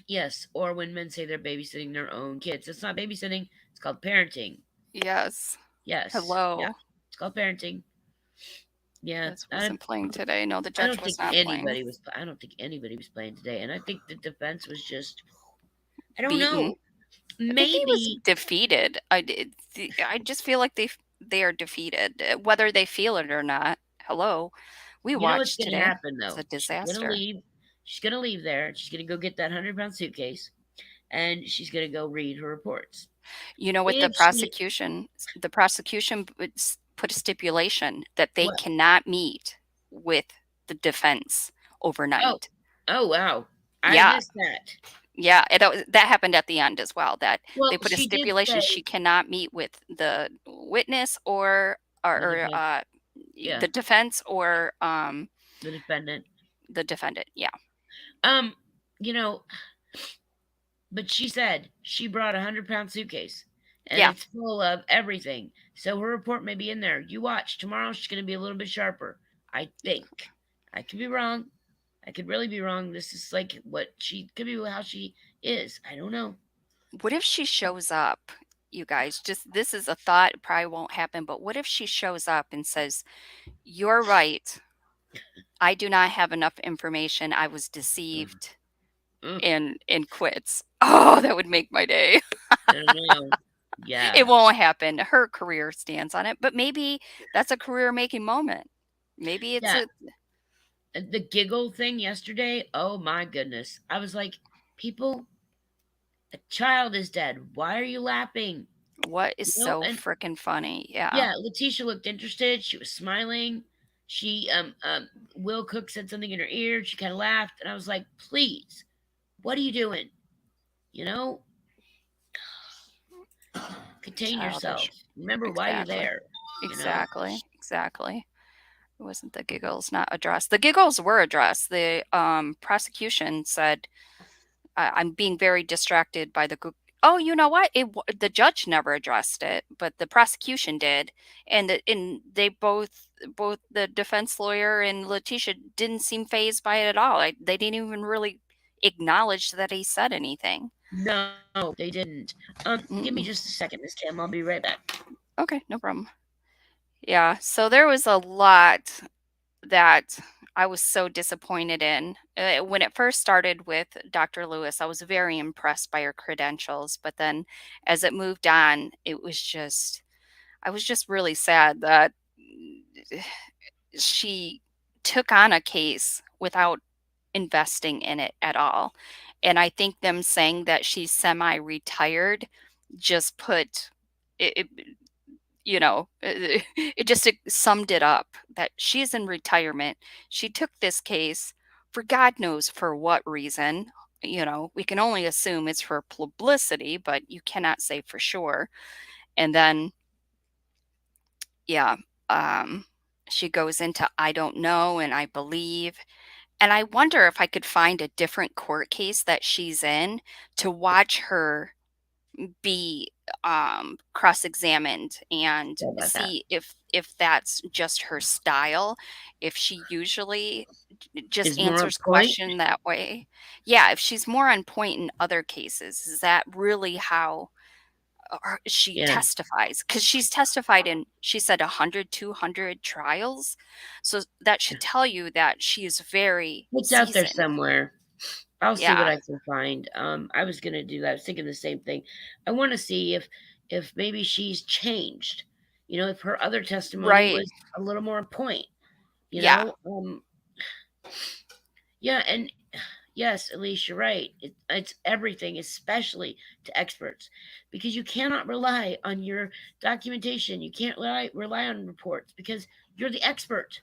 Yes. Or when men say they're babysitting their own kids, it's not babysitting. It's called parenting. Yes. Yes. Yeah. Hello. It's called parenting. Yeah. This wasn't playing today. No, the I judge don't was think not playing. anybody was. I don't think anybody was playing today, and I think the defense was just. I don't Beaten. know. I think he was Maybe defeated. I just feel like they are defeated, whether they feel it or not. Hello, we you know what's watched going to today. happen It's though. a She's gonna disaster. leave. She's gonna leave there. She's gonna go get that 100-pound suitcase, and she's gonna go read her reports. You know what If she the prosecution put a stipulation that they what? cannot meet with the defense Oh, overnight. oh wow! I Yeah, missed that. yeah, that happened at the end as well. That they Well, put a she did stipulation say she cannot meet with the witness the or defense. Yeah, the defense or the defendant. the defendant. Yeah. Um, you know, but she said she brought a 100-pound suitcase and Yeah. it's full of everything. So her report may be in there. You watch. Tomorrow she's going to be a little bit sharper. I think. I could be wrong. I could really be wrong. This is like what she could be how she is. I don't know. What if she shows up, you guys? Just this is a thought, it probably won't happen, but what if she shows up and says, "You're right. I do not have enough information. I was Mm, deceived," mm, and quits. Oh, that would make my day. I don't know. It Yeah. won't happen. Her career stands on it, but maybe that's a career-making moment. Maybe it's Yeah. a The giggle thing yesterday. Oh my goodness. I was like, people, a child is dead. Why are you laughing? what is so And freaking funny. Yeah. yeah, Letitia looked interested. She was smiling. She Will Cook said something in her ear. She kind of laughed, and I was like, "Please, what are you doing? You know, contain yourself. Childish. Remember why you're Exactly. there. You know, Exactly. Exactly. It wasn't the giggles not addressed. The giggles were addressed. The prosecution said, I'm being very distracted by the Oh, you know what? The judge never addressed it, but the prosecution did, and they both the defense lawyer and Letitia didn't seem phased by it at all. They didn't even really acknowledge that he said anything. no, they didn't. Give me Mm-mm. just a second, Miss Kim. I'll be right back. Okay, no problem. Yeah, so there was a lot that I was so disappointed in. When it first started with Dr. Lewis, I was very impressed by her credentials, but then as it moved on, I was just really sad that she took on a case without investing in it at all. And I think them saying that she's semi-retired just put it, it just summed it up that she's in retirement. She took this case for God knows for what reason. We can only assume it's for publicity, but you cannot say for sure. And then, yeah, um, she goes into I don't know and I believe. And I wonder if I could find a different court case that she's in to watch her be cross-examined and Sorry about that. see if that's just her style, if she usually just Is more a answers point? question that way. Yeah, if she's more on point in other cases, is that really how she Yeah. testifies, because she's testified in, she said, 100, 200 trials. So that should tell you that she is very It's out there seasoned. somewhere. I'll see what Yeah, I can find. I was gonna do that. I was thinking the same thing. I want to see if maybe she's changed. If her other testimony right. was a little more on point. You Yeah, know, yeah, and yes, Elise, you're right. It's everything, especially to experts, because you cannot rely on your documentation. You can't rely on reports because you're the expert.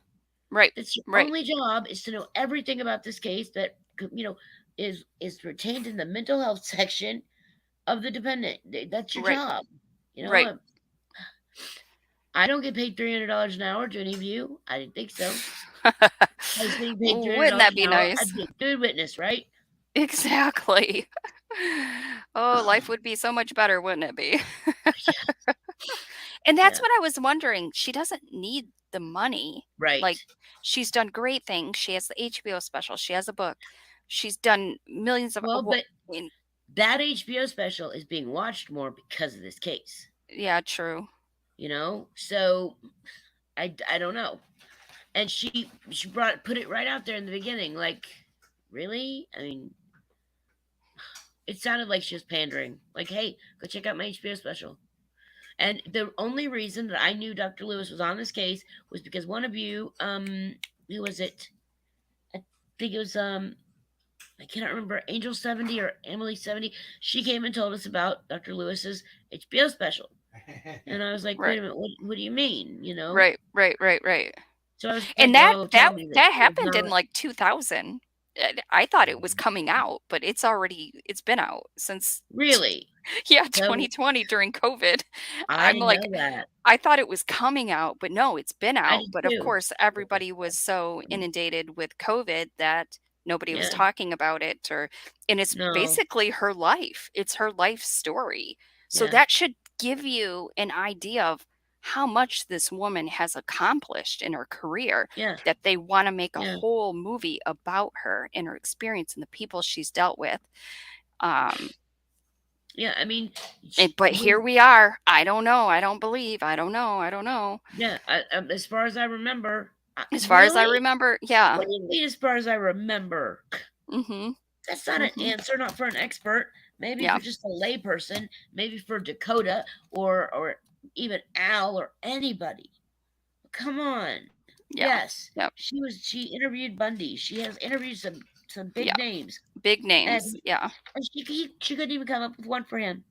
right, That's your right, only job is to know everything about this case that is retained in the mental health section of the defendant. That's your right, job. right. I don't get paid $300 an hour. Do any of you? I didn't think so. If I was getting paid three hundred Wouldn't dollars that an be hour, nice? I'd be a good witness, right? Exactly. Oh, life would be so much better, wouldn't it be? And that's Yeah, what I was wondering. She doesn't need the money. Like, right. she's done great things. She has the HBO special. She has a book. She's done millions of Well, but in, that HBO special is being watched more because of this case. yeah, true. So I don't know. And she put it right out there in the beginning, like, really? I mean, it sounded like she was pandering. Like, hey, go check out my HBO special. And the only reason that I knew Dr. Lewis was on this case was because one of you, who was it? I think it was I cannot remember, Angel 70 or Emily 70. She came and told us about Dr. Lewis's HBO special. And I was like, wait Right. a minute, what do you mean? Right, right, right, right. So I was And like, oh, tell me that that it's happened in not like 2000. I thought it was coming out, but it's been out since really. yeah, So 2020 during COVID. I I'm didn't know like, that. I thought it was coming out, but no, it's been I out. did But of too. course, everybody was so inundated with COVID that nobody was Yeah. talking about it, and it's No. basically her life. It's her life story. So Yeah. that should give you an idea of how much this woman has accomplished in her career, Yeah. that they want to make a Yeah. whole movie about her and her experience and the people she's dealt with. Um, Yeah. I mean, but here we are. I don't know. I don't believe. I don't know. I don't know. yeah. As far as I remember, As far as I really? remember, yeah. What do you mean? As far as I remember, Mhm. that's not an Mhm. answer. Not for an expert. Maybe Yeah. for just a layperson. Maybe for Dakota or even Al or anybody. Come on. Yeah. Yes, Yep. she interviewed Bundy. She has interviewed some Yeah. big names, Big names. and Yeah. she couldn't even come up with one for him.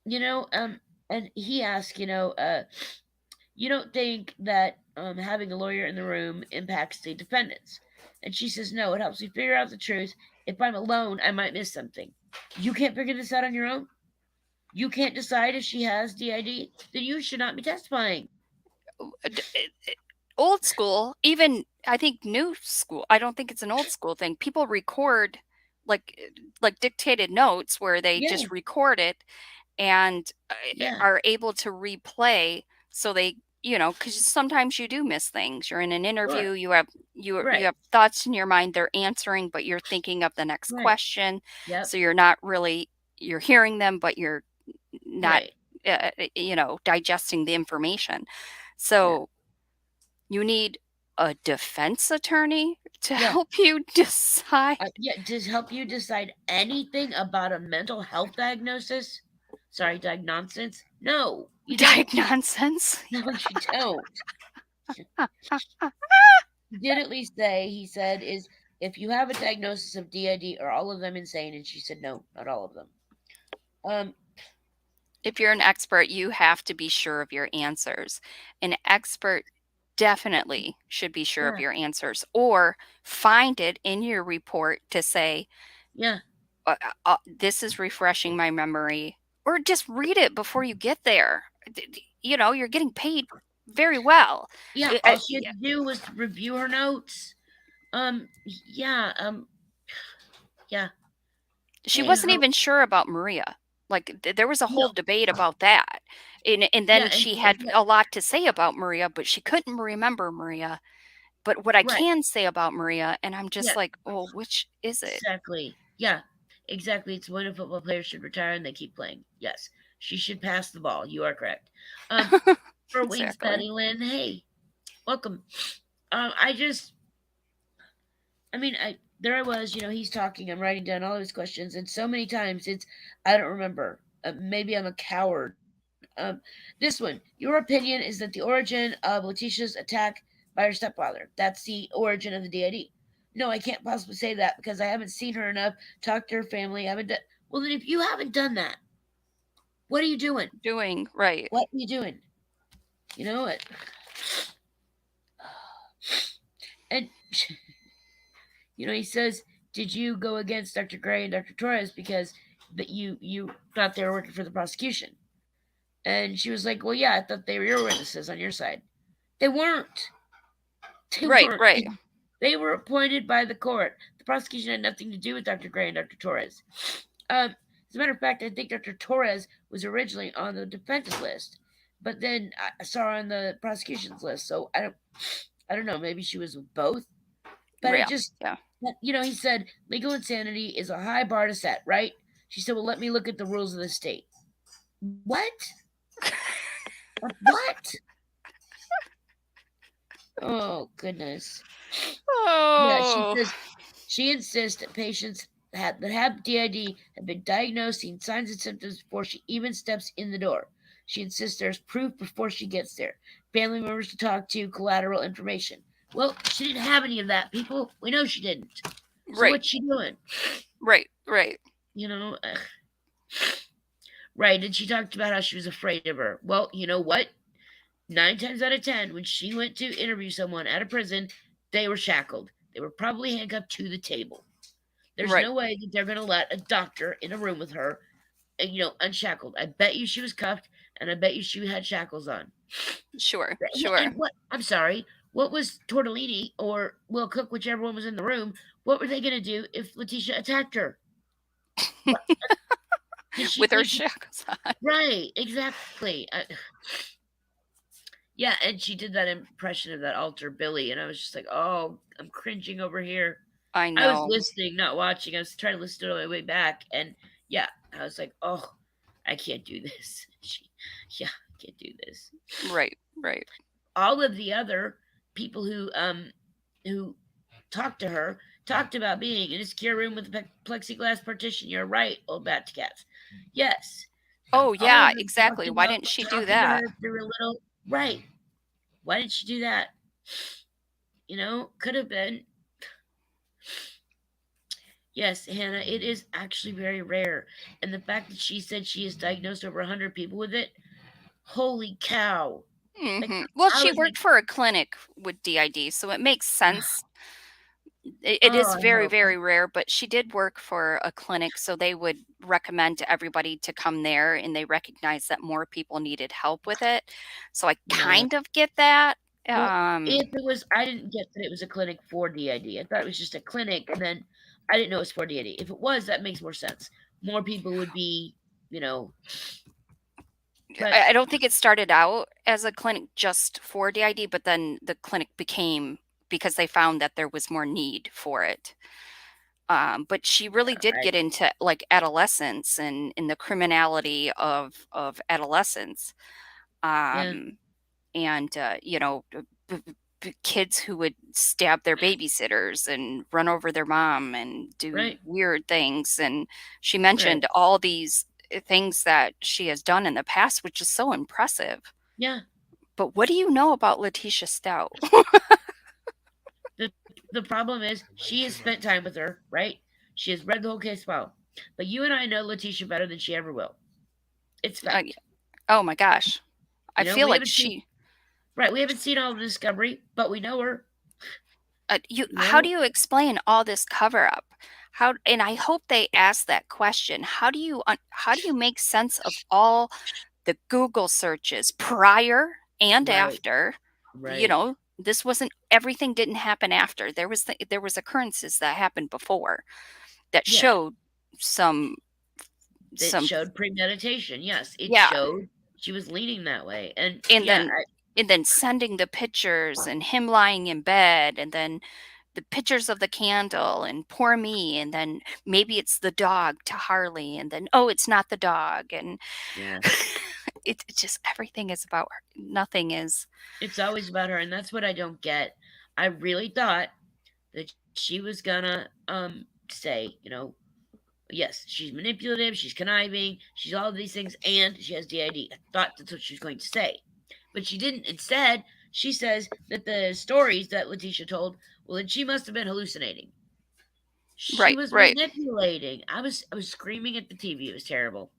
You know, and he asked, you don't think that having a lawyer in the room impacts the defendants? And she says, no, it helps me figure out the truth. If I'm alone, I might miss something. You can't figure this out on your own. You can't decide if she has DID. Then you should not be testifying. Old school, even I think new school. I don't think it's an old school thing. People record like dictated notes where they Yeah, just record it and yeah, are able to replay, so they, because sometimes you do miss things. You're in an sure, interview, you right, have thoughts in your mind, they're answering, but you're thinking of the next right, question. yep, So you're not really, you're hearing them, but you're not right, digesting the information. yeah, So you need a defense attorney to yeah. help you decide. Yeah, does help you decide anything about a mental health diagnosis? Sorry, diagnosis? No, you don't. Nonsense. No, you don't. He did at least say, he said, is if you have a diagnosis of DID, are all of them insane? And she said, no, not all of them. Um, If you're an expert, you have to be sure of your answers. An expert definitely should be sure of yeah, your answers, or find it in your report to say, yeah, this is refreshing my memory, or just read it before you get there. You're getting paid very well. yeah. All she had Yeah. to do was review her notes. Yeah, yeah. She Hey, wasn't even sure about Maria. Like, there was a whole no, debate about that. And yeah, then and she had yeah, a lot to say about Maria, but she couldn't remember Maria. But what I right, can say about Maria, and I'm just yeah, like, "Well, which is it?" exactly, yeah. Exactly. It's when a football player should retire and they keep playing. Yes. She should pass the ball. You are correct. Um, for Wings Exactly. Betty Lynn, hey, welcome. I just I mean, there I was, he's talking, I'm writing down all of his questions, and so many times I don't remember. Maybe I'm a coward. This one, your opinion is that the origin of Letitia's attack by her stepfather. That's the origin of the DID. No, I can't possibly say that because I haven't seen her enough, talked to her family, I haven't done. Well, then if you haven't done that, what are you doing? Doing right. What are you doing? You know what? And he says, "Did you go against Dr. Gray and Dr. Torres because that you thought they were working for the prosecution?" And she was like, "Well, yeah, I thought they were your witnesses on your side." They weren't. They Right, weren't. right. They were appointed by the court. The prosecution had nothing to do with Dr. Gray and Dr. Torres. As a matter of fact, I think Dr. Torres was originally on the defense list, but then I saw her on the prosecution's list. So I don't know. Maybe she was with both. But it Yeah. just, Yeah. he said legal insanity is a high bar to set, right? She said, "Well, let me look at the rules of the state." What? What? Oh, goodness. Yeah, she Oh. says she insists that patients that have DID have been diagnosed, seen signs and symptoms before she even steps in the door. She insists there's proof before she gets there. Family members to talk to, collateral information. Well, she didn't have any of that, people. We know she didn't. So Right. what's she doing? Right. Right. You know, right. And she talked about how she was afraid of her. Well, you know what? 9 times out of 10, when she went to interview someone at a prison, they were shackled. They were probably handcuffed to the table. There's Right. no way that they're going to let a doctor in a room with her, unshackled. I bet you she was cuffed, and I bet you she had shackles on. Sure. Yeah, Sure. and what? I'm sorry. What was Tortellini or Will Cook, whichever one was in the room? What were they going to do if Letitia attacked her? What, did she With her think? shackles on. Right, exactly. Yeah, and she did that impression of that altar Billy, and I was just like, "Oh, I'm cringing over here." I I was know. listening, not watching. I was trying to listen to it on my way back, and yeah, I was like, "Oh, I can't do this." Yeah, I can't do this. Right. Right. All of the other people who talked to her talked about being in a secure room with a plexiglass partition. You're right, old bat to cats. Yes, Oh all yeah. of them Exactly. Why didn't she do talking to that? her through a little right. Why didn't she do that? Could have been. Yes, Hannah, it is actually very rare. And the fact that she said she has diagnosed over 100 people with it, holy cow. Like, Well, I she was like, worked for a clinic with DID, so it makes sense. It oh, is I very, hope. very rare, but she did work for a clinic, so they would recommend to everybody to come there, and they recognize that more people needed help with it. So I Yeah. kind of get that. Well, Um, if it was, I didn't get that it was a clinic for DID. I thought it was just a clinic, and then I didn't know it was for DID. If it was, that makes more sense. More people would be, you know, but I don't think it started out as a clinic just for DID, but then the clinic became because they found that there was more need for it. But she really did I, get into like adolescence and in the criminality of adolescence. yeah, Um, and kids who would stab their babysitters and run over their mom and do right, weird things. And she right, mentioned all these things that she has done in the past, which is so impressive. yeah. But what do you know about Letitia Stout? The the problem is she has spent time with her, right? She has read the whole case file. But you and I know Letitia better than she ever will. It's Uh, fact. oh my gosh. I feel We like haven't seen she right, we haven't seen all the discovery, but we know her, you you how do know? you explain all this cover up? How and I hope they ask that question. How do you make sense of all the Google searches prior and Right, after? right. This wasn't everything didn't happen after. There was occurrences that happened before that Yeah, showed some it some showed premeditation. Yes, it yeah, showed she was leaning that way. And and yeah, then sending the pictures and him lying in bed and then the pictures of the candle and poor me, and then maybe it's the dog to Harley, and then, oh, it's not the dog, and Yeah. it's just everything is about her. Nothing is. It's always about her, and that's what I don't get. I really thought that she was gonna say, yes, she's manipulative, she's conniving, she's all of these things, and she has DID. I thought that's what she was going to say. But she didn't. Instead, she says that the stories that Letitia told, well, then she must have been hallucinating. She Right, was right. manipulating. I was screaming at the TV. It was terrible.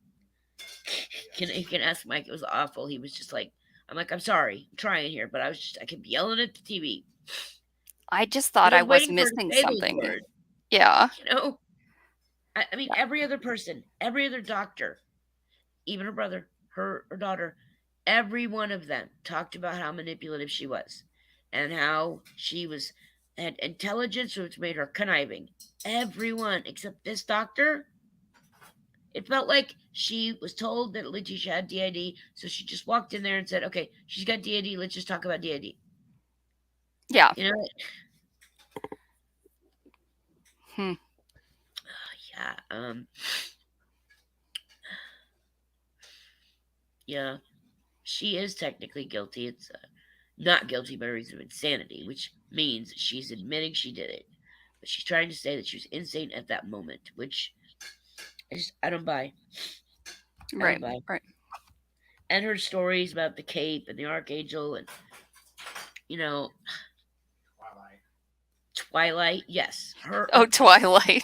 You can ask Mike. It was awful. He was just like, I'm like, I'm sorry, I'm trying here, but I kept yelling at the TV I just because thought I I was was waiting for her to missing say those something. words. Yeah. You know, I mean, Yeah. every other person, every other doctor, even her brother, her daughter, every one of them talked about how manipulative she was and how she had intelligence which made her conniving. Everyone except this doctor. It felt like she was told that Letitia had DID, so she just walked in there and said, "Okay, she's got DID. Let's just talk about DID." Yeah. You know, Hmm. yeah, yeah. She is technically guilty. It's not guilty by reason of insanity, which means she's admitting she did it, but she's trying to say that she was insane at that moment, which I don't buy. I don't Right, buy. right. And her stories about the cape and the archangel and you know Twilight. Yes, Oh, Twilight.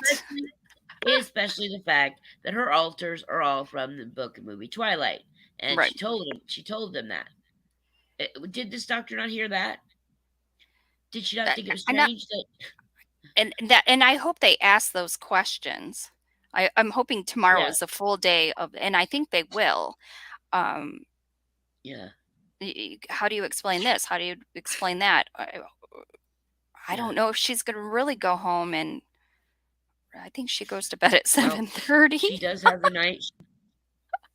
especially the fact that her altars are all from the book and movie Twilight, and Right. she told them that. Did this doctor not hear that? Did she not I think it was I not strange that? and I hope they ask those questions. I'm hoping tomorrow Yeah, is a full day of, and I think they will. Um, yeah, how do you explain this? How do you explain that? I yeah. don't know if she's gonna really go home, and I think she goes to bed at Well, 7:30. she does have the night.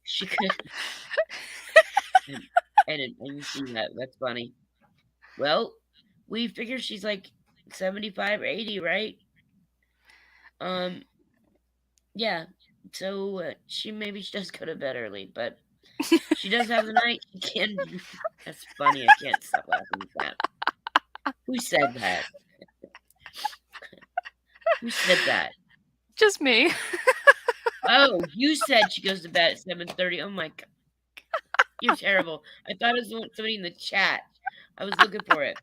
She could, and and you see that. That's funny. Well, we figure she's like 75 or 80, right? Um, yeah. So she does go to bed early, but she does have the night. She can. That's funny. I can't stop laughing at that. Who said that? Who said that? Just me. Oh, you said she goes to bed at 7:30. Oh my god, you're terrible. I thought it was somebody in the chat. I was looking for it.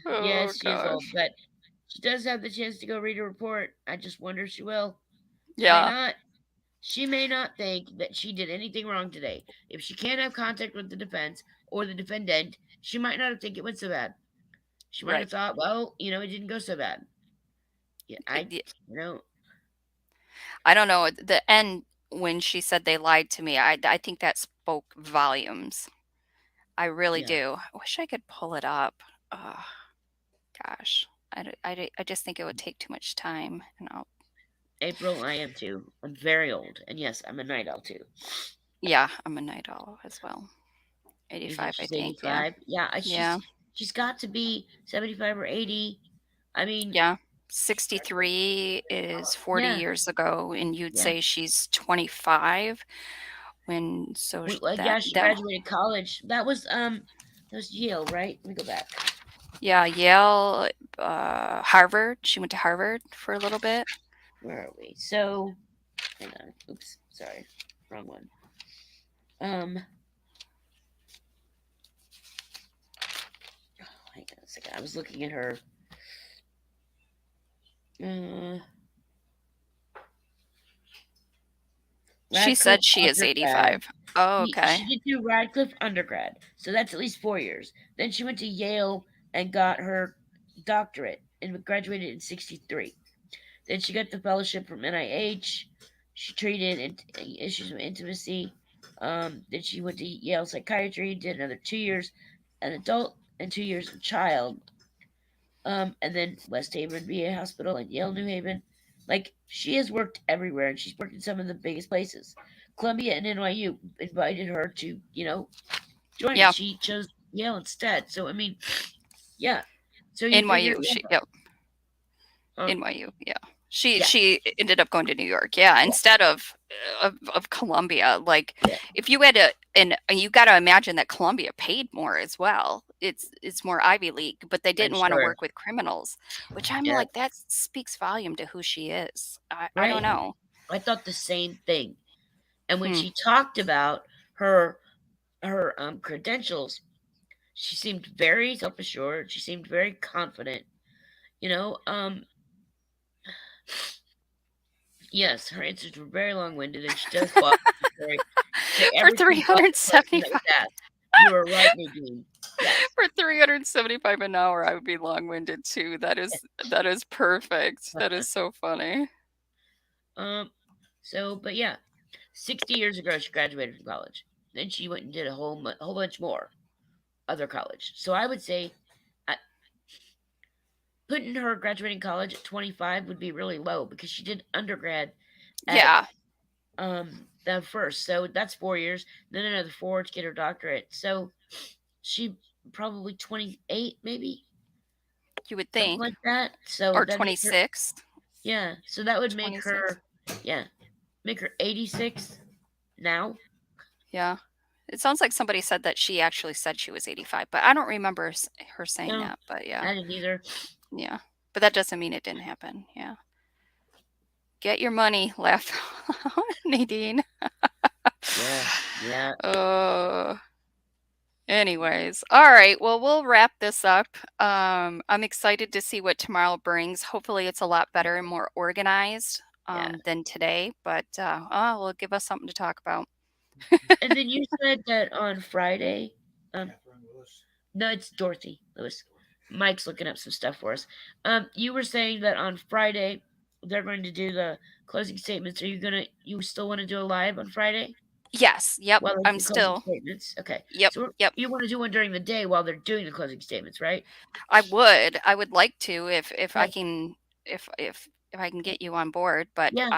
Oh Yes, she is old, gosh. but she does have the chance to go read a report. I just wonder if she will. She may Yeah. not. She may not think that she did anything wrong today. If she can't have contact with the defense or the defendant, she might not have think it went so bad. She might Right. have thought, well, it didn't go so bad. Yeah, you know, I don't know, at the end when she said they lied to me, I think that spoke volumes. I really yeah, do. I wish I could pull it up. Oh, gosh. I just think it would take too much time, and I'll April, I am too. I'm very old, and yes, I'm a night owl too. yeah, I'm a night owl as well. You think 85, I she's think, yeah. 85? Yeah, Yeah. she's got to be 75 or 80. I mean, Yeah. 63 is 40 yeah, years ago, and you'd yeah. say she's 25 when so sh Yeah, she graduated college. That was Yale, right? Let me go back. yeah, Yale, Harvard. She went to Harvard for a little bit. Where are we? So, hang on. Oops, sorry, wrong one. Um, hang on a second. I was looking at her. Uh, She Radcliffe said she is undergrad. 85. Oh, She okay. did do Radcliffe undergrad, so that's at least 4 years. Then she went to Yale and got her doctorate and graduated in '63. Then she got the fellowship from NIH. She treated issues of intimacy. Then she went to Yale psychiatry, did another 2 years an adult and 2 years a child. And then West Haven VA Hospital and Yale New Haven. Like she has worked everywhere, and she's worked in some of the biggest places. Columbia and NYU invited her to, join, and Yeah. she chose Yale instead. So I mean, Yeah. So you figured, NYU. Yep, huh? NYU. Yeah. She Yeah, she ended up going to New York. Yeah, yeah, instead of Columbia. Like yeah. if you had and you got to imagine that Columbia paid more as well. It's more Ivy League, but they I'm didn't want to sure. work with criminals, which I'm Yeah, like that speaks volume to who she is. I don't right. know. I thought the same thing. And when Hmm. she talked about her credentials, she seemed very self-assured. She seemed very confident. You know, yes, her answers were very long-winded, and she does go off on the story. Say For every single other question that 375 was asked. You were right, Nadine. Yes. for 375 an hour, I would be long-winded too. That is perfect. That is so funny. Um, but yeah, 60 years ago, she graduated from college. Then she went and did a whole bunch more other college. So I would say uh, putting her graduating college at 25 would be really low because she did undergrad at Yeah, the first. So that's 4 years, then another four to get her doctorate. So she probably 28, maybe you would something think. like that. So Or that make her, 26. yeah. So that would make 26. her, yeah, make her 86 now. Yeah. It sounds like somebody said that she actually said she was 85, but I don't remember her saying No, that. But yeah, I didn't either. yeah. But that doesn't mean it didn't happen. Yeah. Get your money, laugh, Nadine. Yeah, yeah, Oh. Anyways, all right. Well, we'll wrap this up. I'm excited to see what tomorrow brings. Hopefully, it's a lot better and more organized yeah. than today. But will give us something to talk about. And then you said that on Friday, um, no, it's Dorothy Lewis. Mike's looking up some stuff for us. You were saying that on Friday they're going to do the closing statements. You still want to do a live on Friday Yes. Yep. while they I'm do closing still. statements? Okay, Yep. so Yep. you want to do one during the day while they're doing the closing statements, right? I would like to if I Okay, can if I can get you on board, but yeah,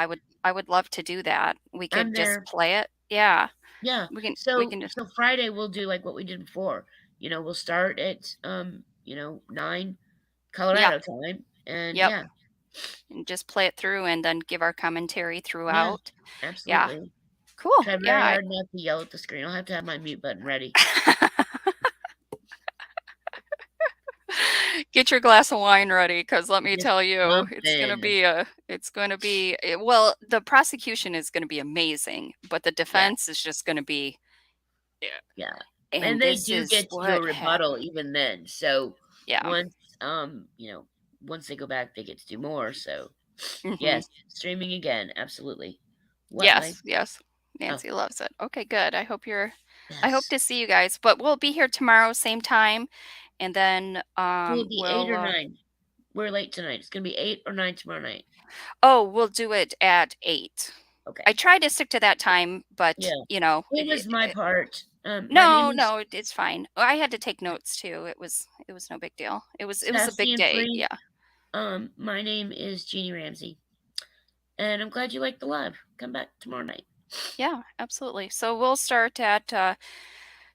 I would love to do that. We I'm could just there. play it. Yeah. Yeah. We can just. So Friday we'll do like what we did before. We'll start at 9 Yep. Colorado time, and Yep. yeah, And just play it through and then give our commentary yeah, throughout. Yeah. absolutely. Cool. Try Yeah. very hard not to yell at the screen. I'll have to have my mute button ready. Get your glass of wine ready because let me Just tell you, jump in. well, the prosecution is going to be amazing, but the Yeah, defense is just going to be, yeah. and And they this do is get to do a what rebuttal happened. even then. So Yeah. once once they go back they get to do more. So Hmm. yes, streaming again, absolutely. What life? Yes, yes. Oh, Nancy loves it. Okay, good. I hope yes. to see you guys, but we'll be here tomorrow, same time, and then Will it be 8 or 9? We're late tonight. It's gonna be 8 or 9 tomorrow night. we'll do it at 8. I Okay. try to stick to that time, but Yeah. you know, It was my part. My name no, is no, it's fine. I had to take notes too. It was no big deal. It was a Sassy big and day. Free. Yeah. My name is Jeannie Ramsey. And I'm glad you liked the live. Come back tomorrow night. Yeah, absolutely. So we'll start at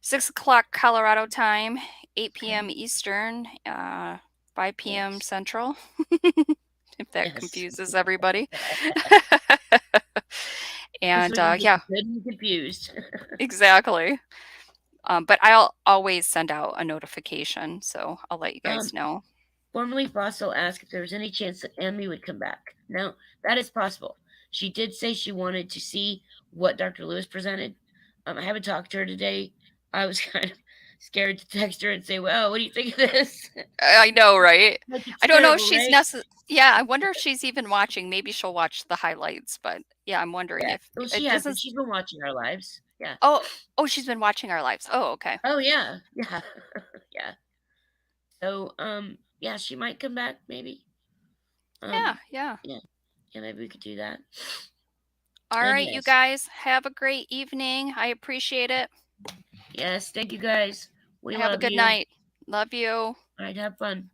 6 o'clock Colorado time, 8 p.m. Okay. Eastern, 5 p.m. Yes. Central, if that Yes. confuses everybody. This And way you get yeah, good and confused. exactly. But I'll always send out a notification, so I'll let you guys um, know. Formerly Fossil asked if there was any chance that Emmy would come back. Now, that is possible. She did say she wanted to see what Dr. Lewis presented. I haven't talked to her today. I was kind of scared to text her and say, well, what do you think of this? I know, right? Like, it's I don't know if terrible, she's right? Yeah, I wonder if she's even watching. Maybe she'll watch the highlights, but yeah, I'm wondering Yeah. if Well, she it has been. doesn't. She's been watching our lives. Yeah. Oh, oh, she's been watching our lives. Oh, okay. Oh, yeah. Yeah. Yeah. So, yeah, she might come back, maybe. Yeah, Um, yeah. yeah. Yeah, maybe we could do that. All And right, you yes. guys, have a great evening. I appreciate it. Yes. Thank you guys. We Have a love good you. night. Love you. All right. Have fun.